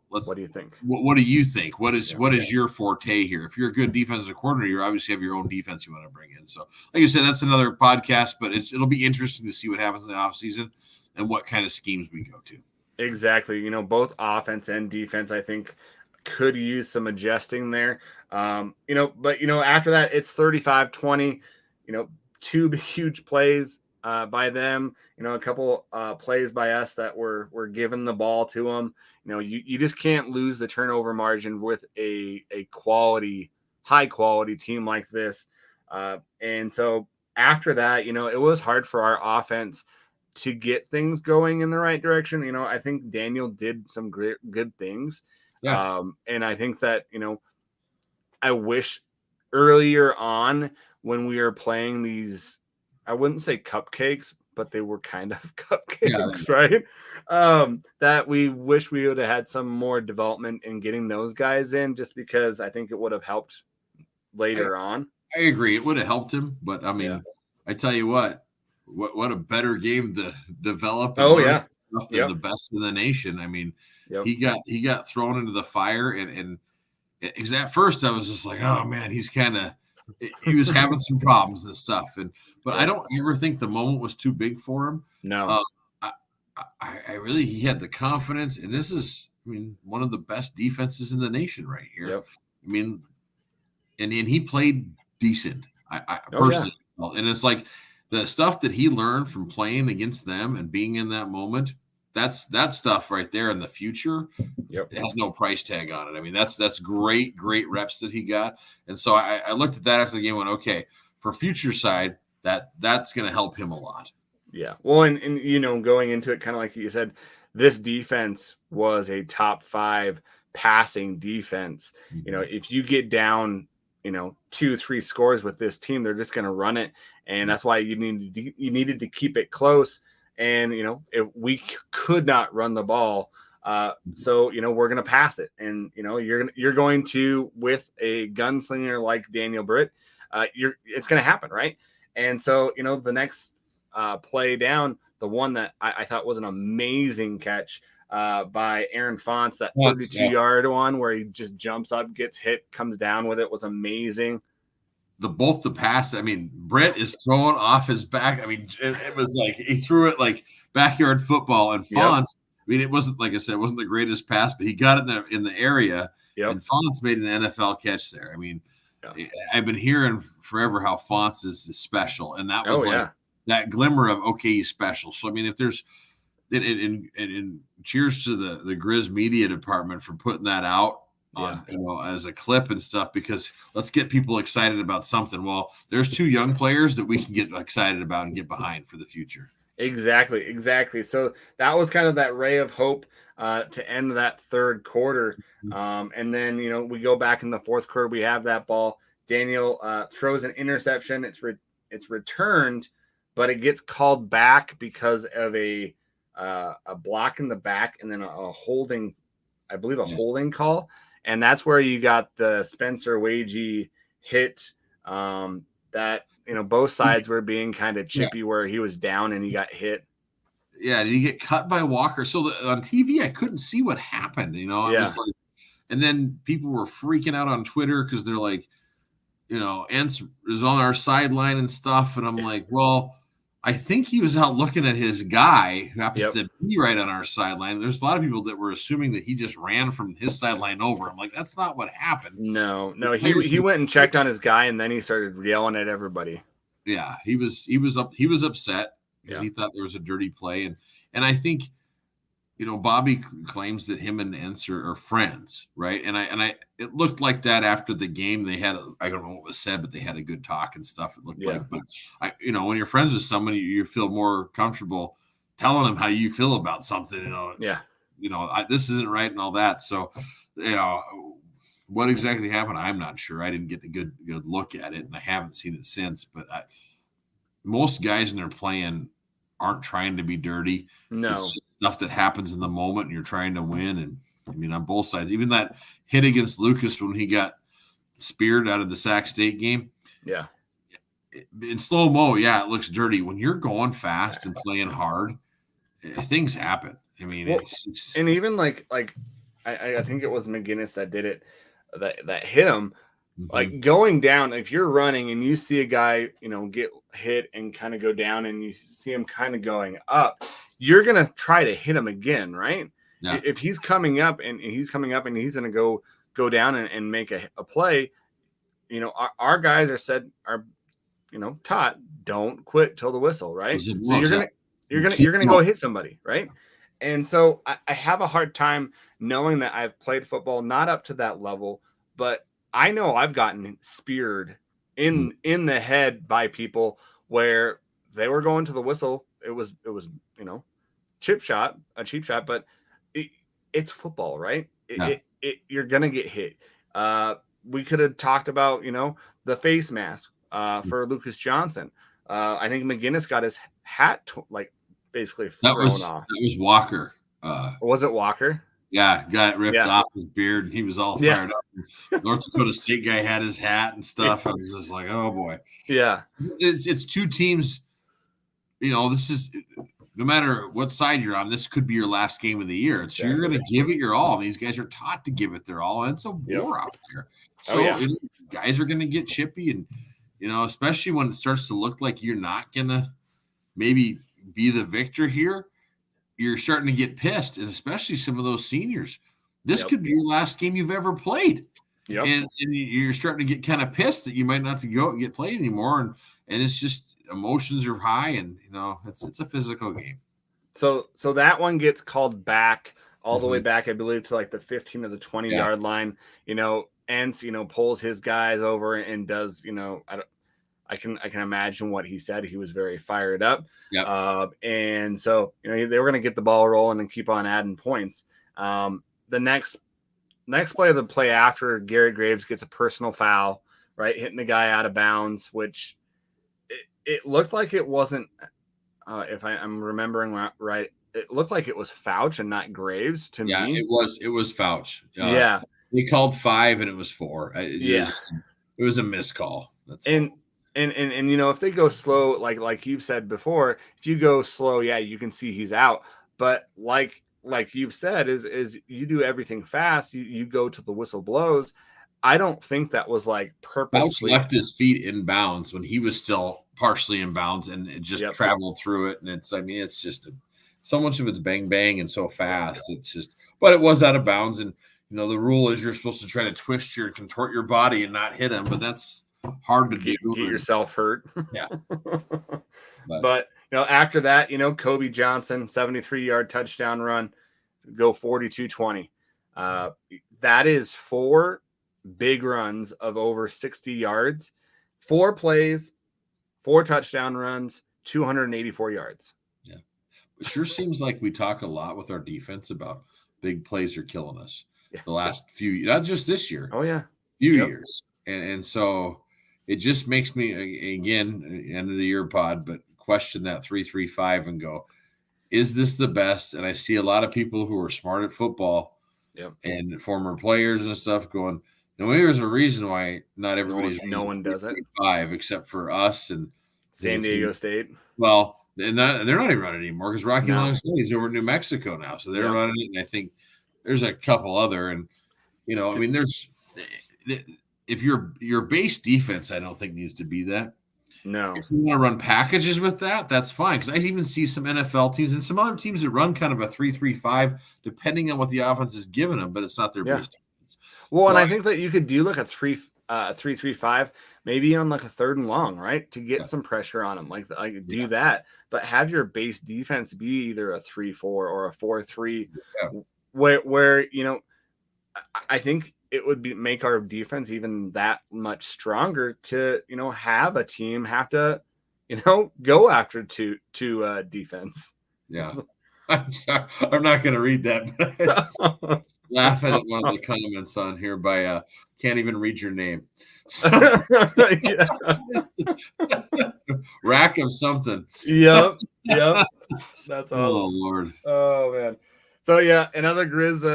What do you think? What do you think? What is your forte here? If you're a good defensive coordinator, you obviously have your own defense you want to bring in. So, like you said, that's another podcast, but it'll be interesting to see what happens in the offseason and what kind of schemes we go to. Exactly. Both offense and defense, I think, could use some adjusting there. But after that, it's 35-20. 2 huge plays. by them. A couple plays by us that were giving the ball to them. You just can't lose the turnover margin with a high quality team like this. And so after that, it was hard for our offense to get things going in the right direction. I think Daniel did some good things. Yeah. And I think that, I wish earlier on when we were playing these, I wouldn't say cupcakes, but they were kind of cupcakes, right? That we wish we would have had some more development in getting those guys in, just because I think it would have helped later on. I agree. It would have helped him, but I mean, I tell you what a better game to develop and learn stuff than the best in the nation. I mean, he got thrown into the fire, and at first I was just like, oh man, he was having some problems and stuff. But I don't ever think the moment was too big for him. No. I really, he had the confidence, and this is, I mean, one of the best defenses in the nation right here. Yep. I mean, and he played decent. I personally felt. And it's like the stuff that he learned from playing against them and being in that moment, that's stuff right there in the future. Yep. It has no price tag on it. I mean, that's great reps that he got. And so I looked at that after the game and went, okay, for future side, that's going to help him a lot. Yeah. Well, and going into it, kind of like you said, this defense was a top 5 passing defense. Mm-hmm. If you get down, 2-3 scores with this team, they're just going to run it. And that's why you needed to keep it close. And, if we could not run the ball, so, we're going to pass it. And, you're going to, with a gunslinger like Daniel Britt, it's going to happen. Right. And so, the next play down, the one that I thought was an amazing catch by Aaron Fonts, that 32-yard one where he just jumps up, gets hit, comes down with it, was amazing. Both the pass, I mean, Britt is throwing off his back. I mean, it was like he threw it like backyard football, and Fonts, I mean, it wasn't, like I said, it wasn't the greatest pass, but he got it in the area, and Fonts made an NFL catch there. I mean, I've been hearing forever how Fonts is special, and that was that glimmer of, okay, he's special. So, I mean, if there's and cheers to the Griz media department for putting that out on, as a clip and stuff, because let's get people excited about something. Well, there's 2 young players that we can get excited about and get behind for the future. Exactly. So that was kind of that ray of hope to end that third quarter. And then, we go back in the fourth quarter, we have that ball. Daniel throws an interception. It's returned, but it gets called back because of a block in the back, and then a holding, I believe, a holding call. And that's where you got the Spencer Wagee hit that, both sides were being kind of chippy where he was down and he got hit. Yeah. Did he get cut by Walker? So on TV, I couldn't see what happened. I was like, and then people were freaking out on Twitter because they're like, Ents is on our sideline and stuff. And I'm like, well, I think he was out looking at his guy who happens to be right on our sideline. There's a lot of people that were assuming that he just ran from his sideline over. I'm like, that's not what happened. No, he went and checked on his guy, and then he started yelling at everybody. Yeah, he was upset because he thought there was a dirty play, and I think, Bobby claims that him and Ents are friends, right? And I it looked like that after the game. They had, I don't know what was said, but they had a good talk and stuff. It looked like, but when you're friends with someone, you feel more comfortable telling them how you feel about something. This isn't right and all that. So, what exactly happened, I'm not sure. I didn't get a good look at it, and I haven't seen it since. But most guys when they're playing aren't trying to be dirty. No. It's just stuff that happens in the moment and you're trying to win. And I mean, on both sides, even that hit against Lucas when he got speared out of the Sac State game. Yeah. In slow-mo, it looks dirty. When you're going fast and playing hard, things happen. I mean, it's and even like I think it was McGinnis that did it, that hit him. Mm-hmm. Like going down, if you're running and you see a guy, get hit and kind of go down, and you see him kind of going up, you're going to try to hit him again, right? Yeah. If he's coming up and he's going to go down and make a play, our guys are taught, don't quit till the whistle, right? So Yeah. you're gonna go hit somebody, right? And so I have a hard time knowing that I've played football not up to that level, but I know I've gotten speared in the head by people where they were going to the whistle. It was a cheap shot, but it's football, right? You're gonna get hit. We could have talked about the face mask for Lucas Johnson. I think McGinnis got his hat basically thrown off. That was Walker. Was it Walker? Yeah, got ripped off his beard, and he was all fired up. North Dakota State guy had his hat and stuff. I was just like, oh boy. Yeah, it's two teams. This is no matter what side you're on. This could be your last game of the year. You're going to give it your all. These guys are taught to give it their all, and it's a war out there. So guys are going to get chippy, and especially when it starts to look like you're not going to maybe be the victor here. You're starting to get pissed, and especially some of those seniors. This could be your last game you've ever played. And you're starting to get kind of pissed that you might not get played anymore. And it's just emotions are high, and it's a physical game. So that one gets called back all the way back, I believe, to like the 15 or the 20 yard line. Ents, pulls his guys over and does, I can imagine what he said. He was very fired up. And so, they were going to get the ball rolling and keep on adding points. The next play of the play after, Garrett Graves gets a personal foul, right? Hitting the guy out of bounds, which it looked like it wasn't, if I'm remembering right, it looked like it was Fouch and not Graves to me. Yeah, it was Fouch. He called 5 and it was 4. It was a miscall. And if they go slow, like you've said before, if you go slow, you can see he's out. But like you've said, is you do everything fast. You go to the whistle blows. I don't think that was like purposely. Fouch left his feet in bounds when he was still partially in bounds, and it just traveled through it. And it's just so much of it's bang bang and so fast. It's just, but it was out of bounds. And the rule is you're supposed to try to twist and contort your body and not hit him, but that's hard to do. Get yourself hurt. Yeah. But after that, Kobe Johnson, 73-yard touchdown run, go 42-20. That is 4 big runs of over 60 yards, 4 plays, 4 touchdown runs, 284 yards. Yeah. It sure seems like we talk a lot with our defense about big plays are killing us the last few, not just this year. Oh yeah. Few years. And so it just makes me, again, end of the year pod, but question that 3-3-5 and go, is this the best? And I see a lot of people who are smart at football and former players and stuff going, maybe there's a reason why not everybody's no one does it 5 except for us and San Diego State. Well, they're not even running anymore because Rocky Long is over in New Mexico now, so they're running it. And I think there's a couple other, and there's if your base defense, I don't think needs to be that. No, if you want to run packages with that, that's fine. Because I even see some NFL teams and some other teams that run kind of a 3-3-5, depending on what the offense is giving them, but it's not their base defense. Well, and I think that you could do like a 3-3-5, maybe on like a 3rd and long, right, to get some pressure on them, like do that, but have your base defense be either a 3-4 or a 4-3, where I think it would make our defense even that much stronger to have a team have to go after two defense. Yeah. I'm sorry, I'm not going to read that, but laughing at one of the comments on here by can't even read your name. So, rack of something. Yep. That's all. Oh Lord. Oh man. So another Griz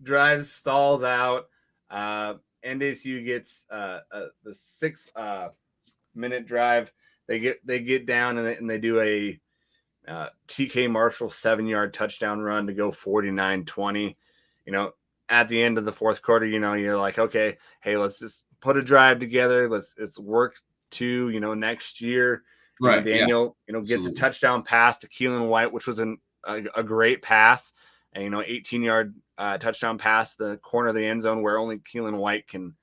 drive stalls out. NDSU gets the 6-minute drive. They get down and they do a TK Marshall 7-yard touchdown run to go 49-20. At the end of the 4th quarter, you're like, okay, hey, let's just put a drive together. Let's work to next year. Right. Daniel, gets a touchdown pass to Keelan White, which was a great pass. And 18-yard touchdown pass the corner of the end zone where only Keelan White can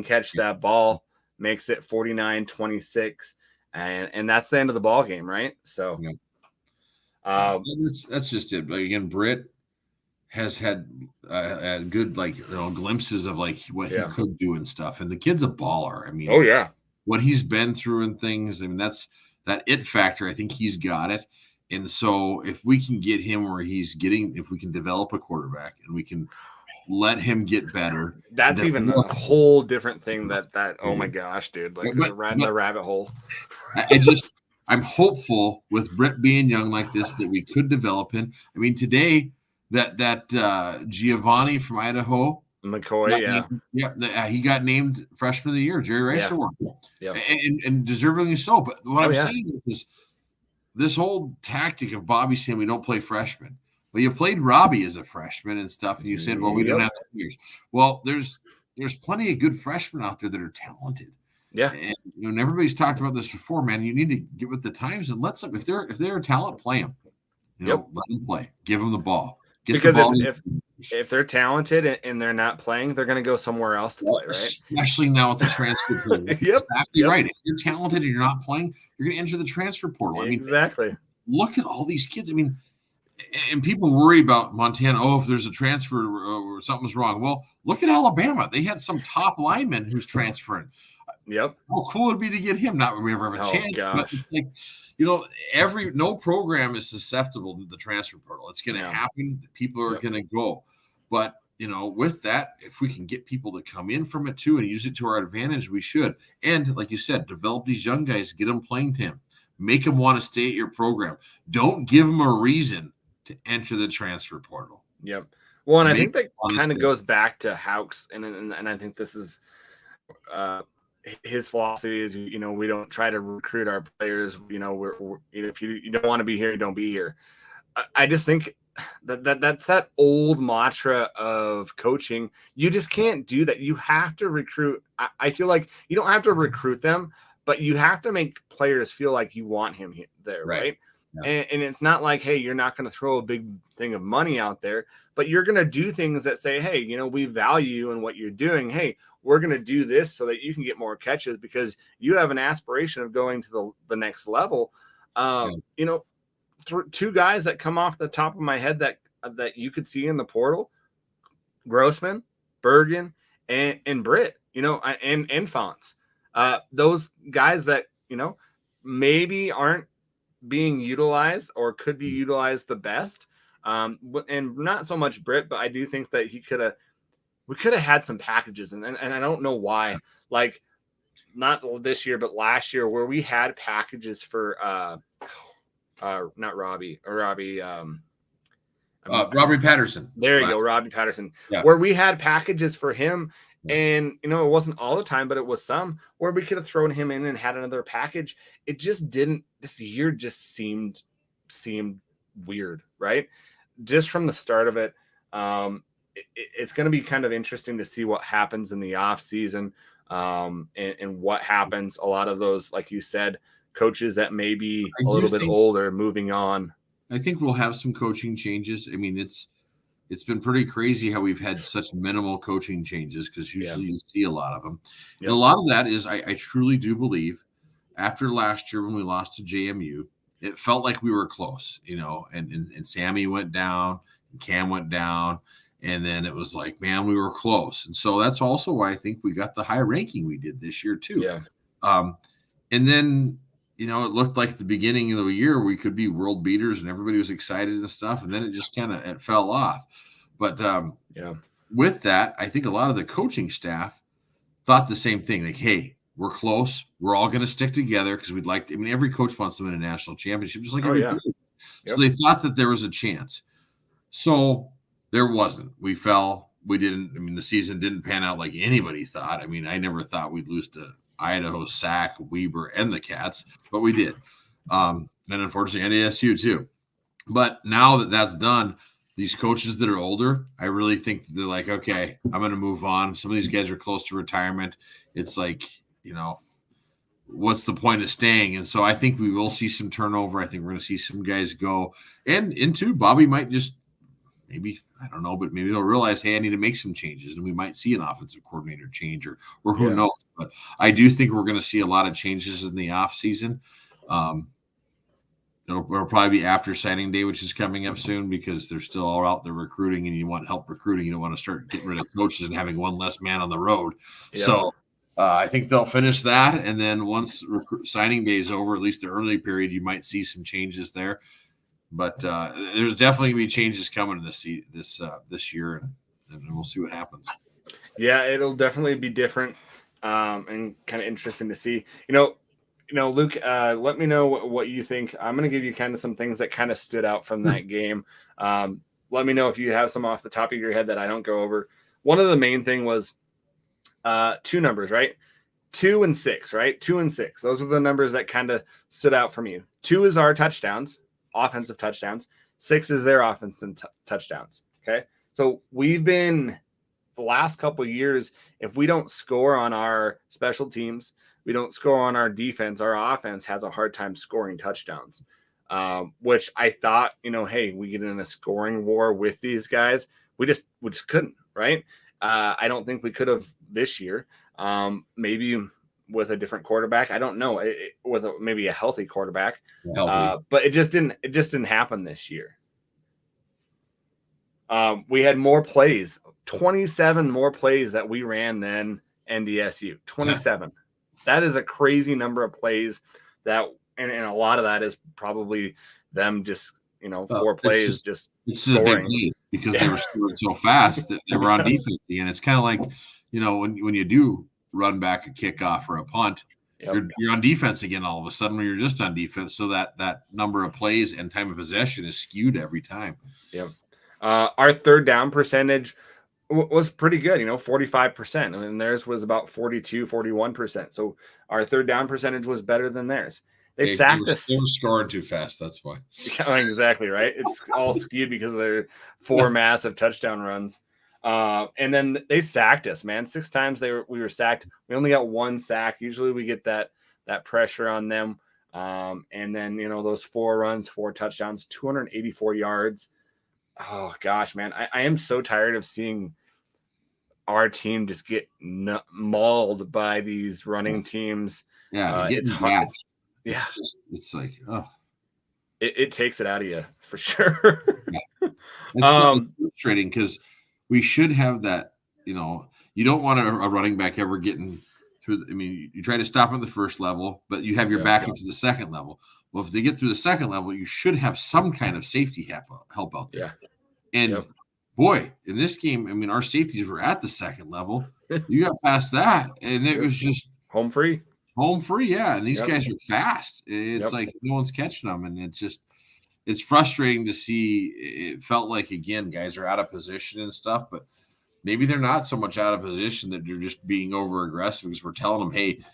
catch that ball, makes it 49-26. and that's the end of the ball game, right? So, that's just it. Like, again, Britt has had good glimpses of like what he could do and stuff, and the kid's a baller. I mean, oh yeah, what he's been through and things. I mean, that's that it factor. I think he's got it. And so if we can get him where he's getting, if we can develop a quarterback and we can let him get better, that's even a whole different thing. That oh my gosh, dude, like riding the rabbit hole. I'm hopeful with Britt being young like this that we could develop him. I mean, today that Giovanni from Idaho, McCoy, he got named Freshman of the Year, Jerry Rice Award, and deservingly so. But what I'm saying is this whole tactic of Bobby saying we don't play freshmen. Well, you played Robbie as a freshman and stuff, and you said, well, we don't have years. Well, there's plenty of good freshmen out there that are talented. Yeah. And everybody's talked about this before, man. You need to get with the times and let them, if they're a talent, play them. Let them play. Give them the ball. Because if they're talented and they're not playing, they're going to go somewhere else to play, right? Especially now with the transfer portal. Exactly right. If you're talented and you're not playing, you're going to enter the transfer portal. I mean, exactly. Look at all these kids. I mean, and people worry about Montana. Oh, if there's a transfer or something's wrong. Well, look at Alabama. They had some top lineman who's transferring. Yep. How cool it'd be to get him. Not that we ever have a chance, but it's like, no program is susceptible to the transfer portal. It's going to happen. People are going to go. But, with that, if we can get people to come in from it too and use it to our advantage, we should. And like you said, develop these young guys, get them playing time, make them want to stay at your program. Don't give them a reason to enter the transfer portal. Yep. Well, and I think that kind of goes back to Hauck's, and I think this is his philosophy is, we don't try to recruit our players. We're if you don't want to be here, don't be here. I just think that's that old mantra of coaching. You just can't do that. You have to recruit. I feel like you don't have to recruit them, but you have to make players feel like you want him there, right? Yeah. And it's not like, hey, you're not going to throw a big thing of money out there, but you're going to do things that say, hey, we value you and what you're doing. Hey, we're going to do this so that you can get more catches because you have an aspiration of going to the next level. Two guys that come off the top of my head that you could see in the portal, Grossman, Bergen, and Britt, and Fonts. Those guys that, maybe aren't being utilized or could be utilized the best. And not so much Britt, but I do think that we could have had some packages and I don't know why, like not this year, but last year where we had packages for, not Robbie or Robbie, Robbie Patterson. There you go. Robbie Patterson, where we had packages for him. And, it wasn't all the time, but it was some where we could have thrown him in and had another package. It just didn't. This year just seemed weird, right? Just from the start of it. It's going to be kind of interesting to see what happens in the off season and what happens. A lot of those, like you said, coaches that may be a little bit older moving on. I think we'll have some coaching changes. I mean, it's been pretty crazy how we've had such minimal coaching changes because usually you see a lot of them. Yep. And a lot of that is I truly do believe after last year when we lost to JMU, it felt like we were close, and Sammy went down and Cam went down. And then it was like, man, we were close. And so that's also why I think we got the high ranking we did this year too. Yeah. And then, it looked like at the beginning of the year we could be world beaters and everybody was excited and stuff. And then it just kind of fell off. But with that, I think a lot of the coaching staff thought the same thing. Like, hey, we're close. We're all going to stick together because we'd like to. I mean, every coach wants to win a national championship, just like every coach. So they thought that there was a chance. So there wasn't. We fell. We didn't. I mean, the season didn't pan out like anybody thought. I mean, I never thought we'd lose to Idaho, Sac, Weber, and the Cats, but we did. And unfortunately, NDSU too. But now that that's done, these coaches that are older, I really think they're like, okay, I'm going to move on. Some of these guys are close to retirement. It's like, what's the point of staying? And so I think we will see some turnover. I think we're going to see some guys go. And into Bobby might just maybe, I don't know, but maybe they'll realize, hey, I need to make some changes, and we might see an offensive coordinator change, or who knows. But I do think we're going to see a lot of changes in the offseason. It'll probably be after signing day, which is coming up soon, because they're still all out there recruiting, and you want help recruiting. You don't want to start getting rid of coaches and having one less man on the road. Yep. So I think they'll finish that, and then once signing day is over, at least the early period, you might see some changes there. But there's definitely going to be changes coming this year, and we'll see what happens. Yeah, it'll definitely be different, and kind of interesting to see. Luke, let me know what you think. I'm going to give you kind of some things that kind of stood out from that game. Let me know if you have some off the top of your head that I don't go over. One of the main thing was two numbers, right? 2 and 6, right? 2 and 6. Those are the numbers that kind of stood out from you. 2 is our touchdowns, offensive touchdowns. 6 is their offensive touchdowns. Okay. So we've been the last couple of years, if we don't score on our special teams, we don't score on our defense, our offense has a hard time scoring touchdowns, which I thought, hey, we get in a scoring war with these guys. We just couldn't, right? I don't think we could have this year. Maybe with a different quarterback. I don't know. With maybe a healthy quarterback. But it just didn't happen this year. We had more plays, 27 more plays that we ran than NDSU. 27. That is a crazy number of plays and a lot of that is probably them just, 4 plays just scoring. Because they were scoring so fast that they were on defense. And it's kind of like, when you do run back a kickoff or a punt, you're on defense again all of a sudden, when you're just on defense. So that number of plays and time of possession is skewed every time. Yep. Our third down percentage was pretty good, 45%. And theirs was about 42, 41%. So our third down percentage was better than theirs. They sacked us. They were scoring too fast. That's why. Exactly, right? It's all skewed because of their 4 massive touchdown runs. And then they sacked us, man. 6 times we were sacked. We only got 1 sack. Usually we get that pressure on them. And then, those 4 runs, 4 touchdowns, 284 yards. Oh gosh, man. I am so tired of seeing our team just get mauled by these running teams. Yeah, it's hard. Yeah, it's like, oh, it takes it out of you for sure. It's frustrating because we should have that. You don't want a running back ever getting through. You try to stop them at the first level, but you have your backup to the second level. Well, if they get through the second level, you should have some kind of safety help out there. Yeah. And boy, in this game, our safeties were at the second level. You got past that, and it was just home free. Yeah. And these guys are fast. It's like no one's catching them, and it's frustrating to see. It felt like, again, guys are out of position and stuff, but maybe they're not so much out of position that they're just being over aggressive, because we're telling them, hey,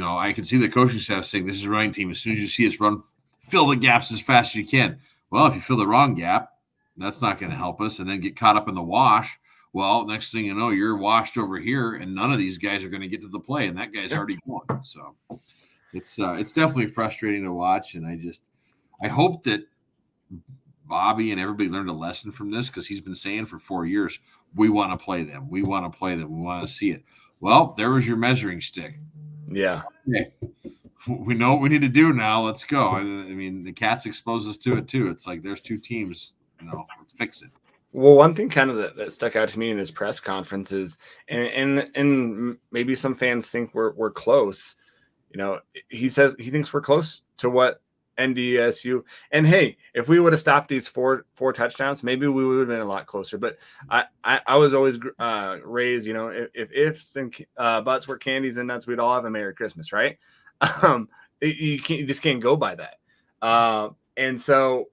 I can see the coaching staff saying, this is a running team. As soon as you see us run, fill the gaps as fast as you can. Well, if you fill the wrong gap, that's not going to help us, and then get caught up in the wash. Well, next thing you know, you're washed over here, and none of these guys are going to get to the play, and that guy's already gone. So it's definitely frustrating to watch, and I hope that Bobby and everybody learned a lesson from this, because he's been saying for 4 years, we want to play them. We want to play them. We want to see it. Well, there was your measuring stick. Yeah. Okay. We know what we need to do now. Let's go. The Cats expose us to it too. It's like there's 2 teams, let's fix it. Well, one thing kind of that stuck out to me in his press conferences, and maybe some fans think we're close. He says he thinks we're close to what NDSU. And hey, if we would have stopped these four touchdowns, maybe we would have been a lot closer. But I was always raised, if ifs and buts were candies and nuts, we'd all have a Merry Christmas, right? You just can't go by that. And so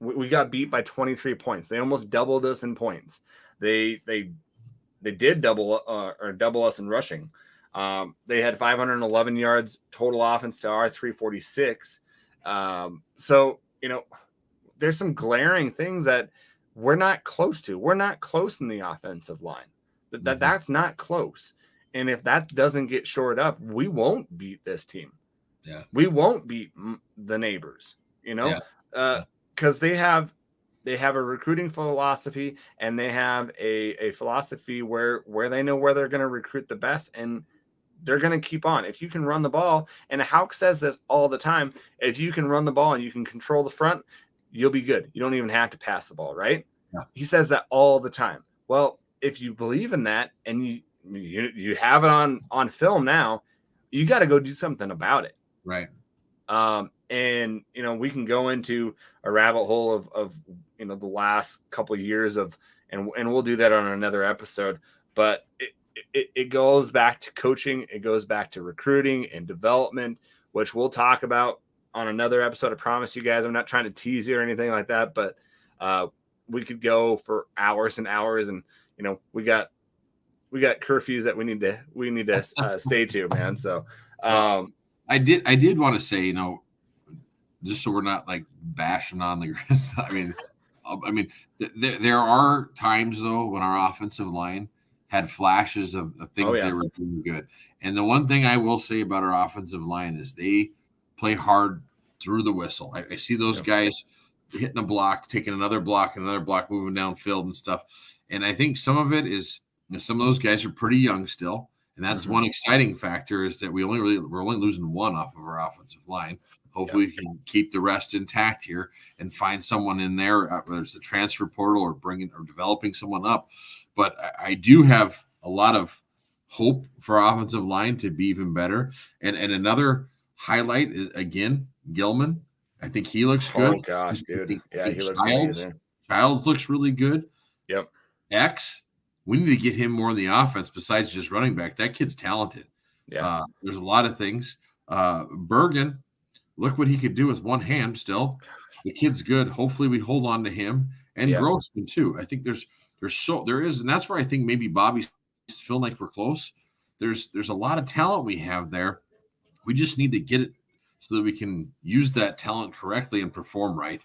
we got beat by 23 points. They almost doubled us in points. They did double us in rushing. They had 511 yards total offense to our 346. So, there's some glaring things that we're not close to. We're not close in the offensive line. That's not close. And if that doesn't get shored up, we won't beat this team. Yeah. We won't beat the neighbors, because they have they have a recruiting philosophy, and they have a philosophy where they know where they're going to recruit the best, and they're going to keep on. If you can run the ball, and Hauk says this all the time, if you can run the ball and you can control the front, you'll be good. You don't even have to pass the ball, right? Yeah. He says that all the time. Well, if you believe in that and you have it on film now, you got to go do something about it. Right. And we can go into a rabbit hole of the last couple of years of, and we'll do that on another episode. But it goes back to coaching, it goes back to recruiting and development, which we'll talk about on another episode. I promise you guys, I'm not trying to tease you or anything like that, but we could go for hours and hours, and we got curfews that we need to stay to, man. So I did want to say, just so we're not like bashing on the Griz. I mean, there are times though when our offensive line had flashes of things they were doing good. And the one thing I will say about our offensive line is they play hard through the whistle. I see those guys hitting a block, taking another block, moving downfield and stuff. And I think some of it is some of those guys are pretty young still. And that's one exciting factor, is that we're only losing one off of our offensive line. Hopefully we can keep the rest intact here and find someone in there, whether it's the transfer portal or developing someone up. But I do have a lot of hope for our offensive line to be even better. And another highlight is, again, Gilman. I think he looks good. Oh gosh, dude. Yeah, he looks amazing. Childs looks really good. Yep. X, we need to get him more in the offense besides just running back. That kid's talented. Yeah. There's a lot of things. Bergen, look what he could do with one hand still. The kid's good. Hopefully we hold on to him. And Grossman too. I think there is, and that's where I think maybe Bobby's feeling like we're close. There's a lot of talent we have there. We just need to get it so that we can use that talent correctly and perform right.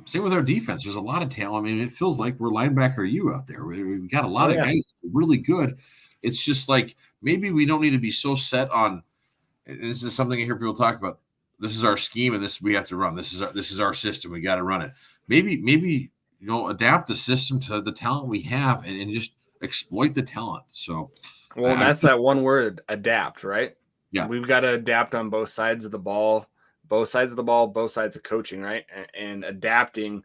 Same with our defense. There's a lot of talent. I mean, it feels like we're linebacker U out there. We've got a lot of guys really good. It's just like maybe we don't need to be so set on. This is something I hear people talk about. This is our scheme, and this we have to run. This is our system. We got to run it. Maybe adapt the system to the talent we have and just exploit the talent. So, well, that's that one word, adapt, right? Yeah, we've got to adapt on both sides of the ball, both sides of coaching, right? And adapting.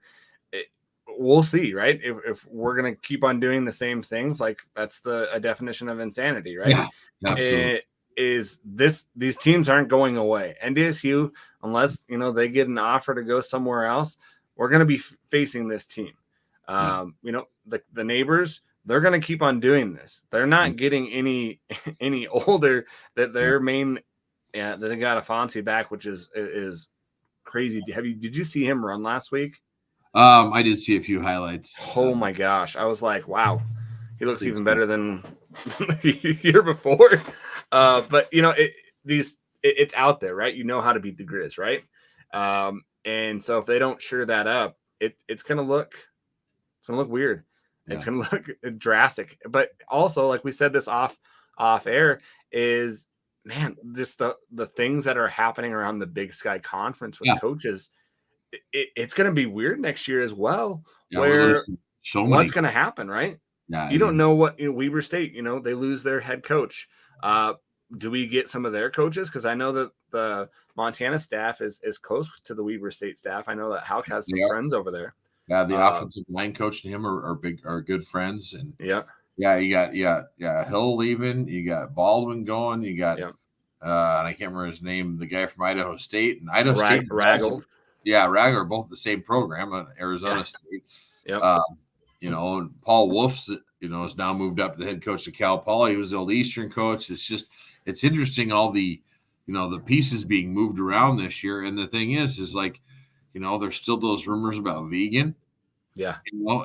We'll see, right? If we're gonna keep on doing the same things, like that's a definition of insanity, right? Yeah, absolutely. These teams aren't going away. NDSU, unless they get an offer to go somewhere else, we're going to be facing this team. The neighbors, they're going to keep on doing this. They're not getting any older. That their main, that they got Afonso back, which is crazy. Did you see him run last week? I did see a few highlights. Oh my gosh, I was like, wow, he looks even better than the year before. But it's out there, right? You know how to beat the Griz, right? And so if they don't sure that up, it's gonna look weird. Yeah. It's gonna look drastic. But also, like we said this off air, is man, just the things that are happening around the Big Sky Conference with coaches. It's gonna be weird next year as well. Where what's gonna happen, right? Yeah, you don't know what Weber State. They lose their head coach. Do we get some of their coaches? Because I know that the Montana staff is close to the Weber State staff. I know that Hauk has some friends over there. Yeah, the offensive line coach and him are good friends. And you got Hill leaving. You got Baldwin going. You got and I can't remember his name. The guy from Idaho State and Idaho State. Raggle. Yeah, Raggle are both the same program, Arizona State. Yeah. And Paul Wolf's has now moved up to the head coach of Cal Poly. He was the old Eastern coach. It's interesting all the the pieces being moved around this year. And the thing is like, there's still those rumors about vegan. Yeah.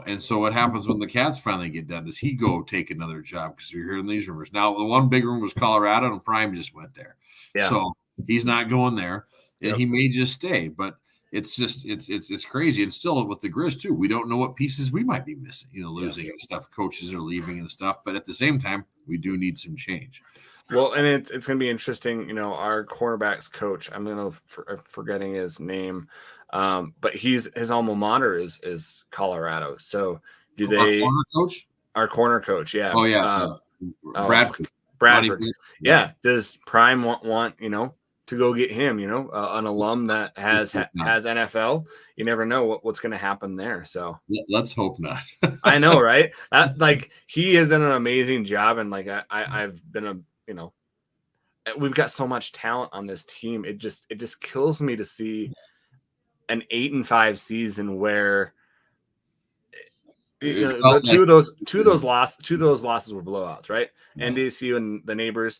And so what happens when the Cats finally get done? Does he go take another job? Because we're hearing these rumors. Now, the one big rumor was Colorado, and Prime just went there. Yeah. So he's not going there. And he may just stay. But it's just it's crazy. And still with the Griz too, we don't know what pieces we might be missing, losing and stuff. Coaches are leaving and stuff. But at the same time, we do need some change. Well, and it's going to be interesting. Our cornerbacks coach, I'm forgetting his name, but his alma mater is Colorado. So do Our they? corner coach? Our corner coach, yeah. Oh yeah, Bradford. Bradford. Yeah. Does Prime want to go get him? An alum that has NFL. You never know what's going to happen there. So let's hope not. I know, right? He has done an amazing job, and I've been we've got so much talent on this team. It just kills me to see an 8-5 season where two of those losses were blowouts, right? Yeah. NDSU and the neighbors,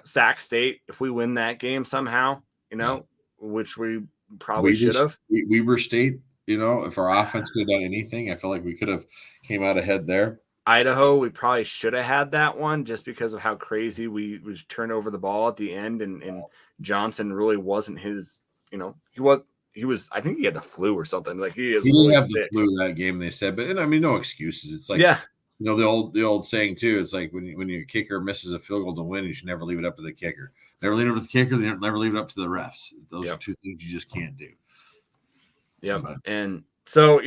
Sac State. If we win that game somehow, which we probably should have. Weber State, if our offense could have done anything, I feel like we could have came out ahead there. Idaho, we probably should have had that one just because of how crazy we turned over the ball at the end, and Johnson really wasn't his. He was. I think he had the flu or something. Like he didn't have the flu that game. They said, but no excuses. It's like the old saying too. It's like when your kicker misses a field goal to win, you should never leave it up to the kicker. Never leave it up to the kicker. Never leave it up to the refs. Those are two things you just can't do. Yeah, and so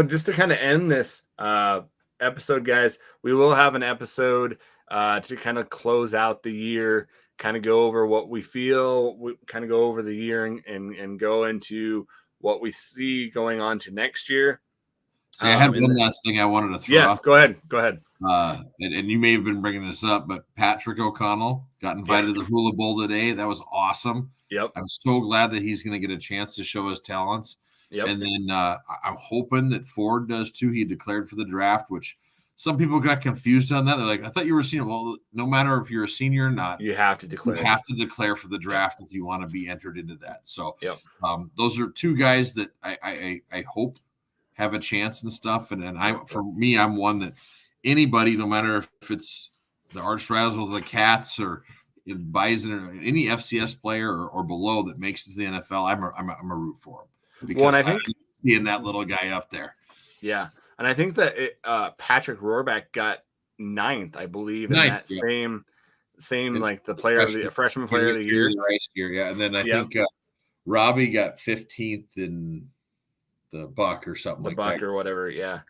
just to kind of end this episode, guys, we will have an episode to kind of close out the year, kind of go over what we feel, kind of go over the year and go into what we see going on to next year. See, I had one last thing I wanted to throw. Yes, go ahead. And you may have been bringing this up, but Patrick O'Connell got invited to the Hula Bowl today. That was awesome. Yep. I'm so glad that he's going to get a chance to show his talents. Yep. And then I'm hoping that Ford does too. He declared for the draft, which some people got confused on that. They're like, I thought you were a senior. Well, no matter if you're a senior or not, you have to declare. You have to declare for the draft if you want to be entered into that. So those are two guys that I hope have a chance and stuff. And I'm one that anybody, no matter if it's the arch rivals with the Cats or Bison or any FCS player or below that makes it to the NFL, I'm a root for him. Because I think seeing that little guy up there. Yeah. And I think that Patrick Rohrback got 9th, I believe, in that same like the freshman player of the year. Yeah. And then I think Robbie got 15th in the Buck or something like that. The Buck or whatever, yeah.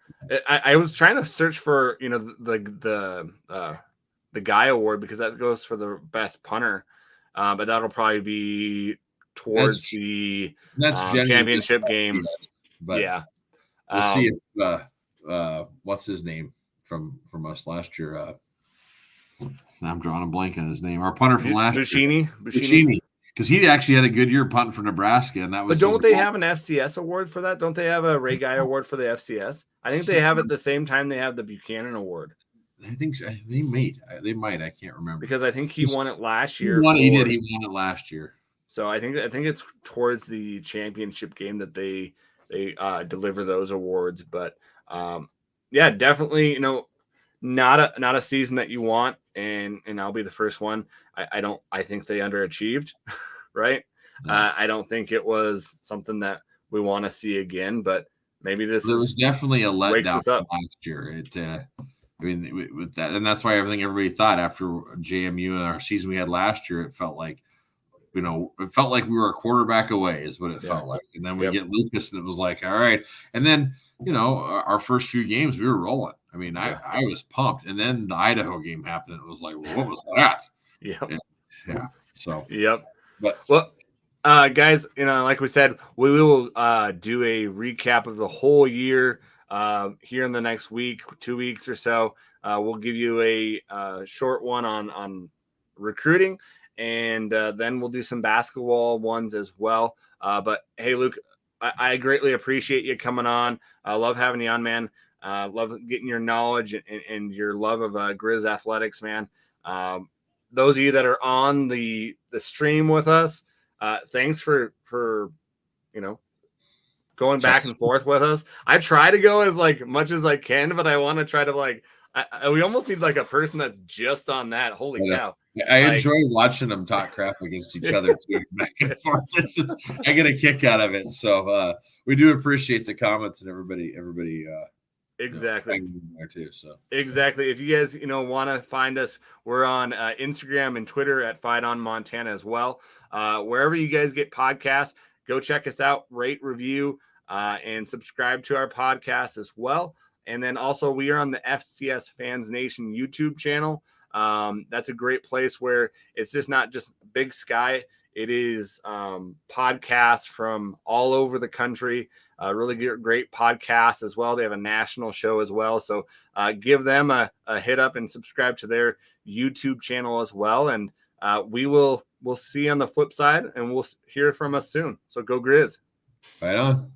I was trying to search for, the Guy Award because that goes for the best punter. But that'll probably be towards the championship game. But yeah. We'll see if what's his name from us last year. I'm drawing a blank on his name. Our punter from last year. Buccini. Because he actually had a good year punting for Nebraska, and that was. But don't they have an FCS award for that? Don't they have a Ray Guy award for the FCS? I think they have it the same time they have the Buchanan award. I think so. They might. I can't remember because I think he won it last year. He did. He won it last year. So I think it's towards the championship game that they deliver those awards. But definitely, not a season that you want, and I'll be the first one. I think they underachieved, right? I don't think it was something that we want to see again, but maybe there was definitely a letdown last year. With that, and that's why everybody thought after JMU and our season we had last year, it felt like we were a quarterback away is what it felt like. And then we get Lucas and it was like, all right. And then, our first few games we were rolling. I mean, I was pumped. And then the Idaho game happened. And it was like, well, what was that? Yeah. So, But, guys, like we said, we will do a recap of the whole year here in the next week, 2 weeks or so. We'll give you a short one on recruiting. And then we'll do some basketball ones as well. But hey, Luke, I greatly appreciate you coming on. I love having you on, man. Love getting your knowledge and your love of Griz athletics, man. Those of you that are on the stream with us, thanks for going back and forth with us. I try to go as much as I can, but I want to try to we almost need a person that's just on that. Holy cow. I enjoy watching them talk crap against each other too, back and forth. I get a kick out of it. So we do appreciate the comments and everybody Exactly. There too. So exactly. If you guys, want to find us, we're on Instagram and Twitter at Fight on Montana as well. Wherever you guys get podcasts, go check us out, rate, review, and subscribe to our podcast as well. And then also, we are on the FCS Fans Nation YouTube channel. That's a great place where it's just not just Big Sky. It is podcasts from all over the country. Really great podcast as well. They have a national show as well. So give them a hit up and subscribe to their YouTube channel as well. And we'll see you on the flip side, and we'll hear from us soon. So go Griz. Right on.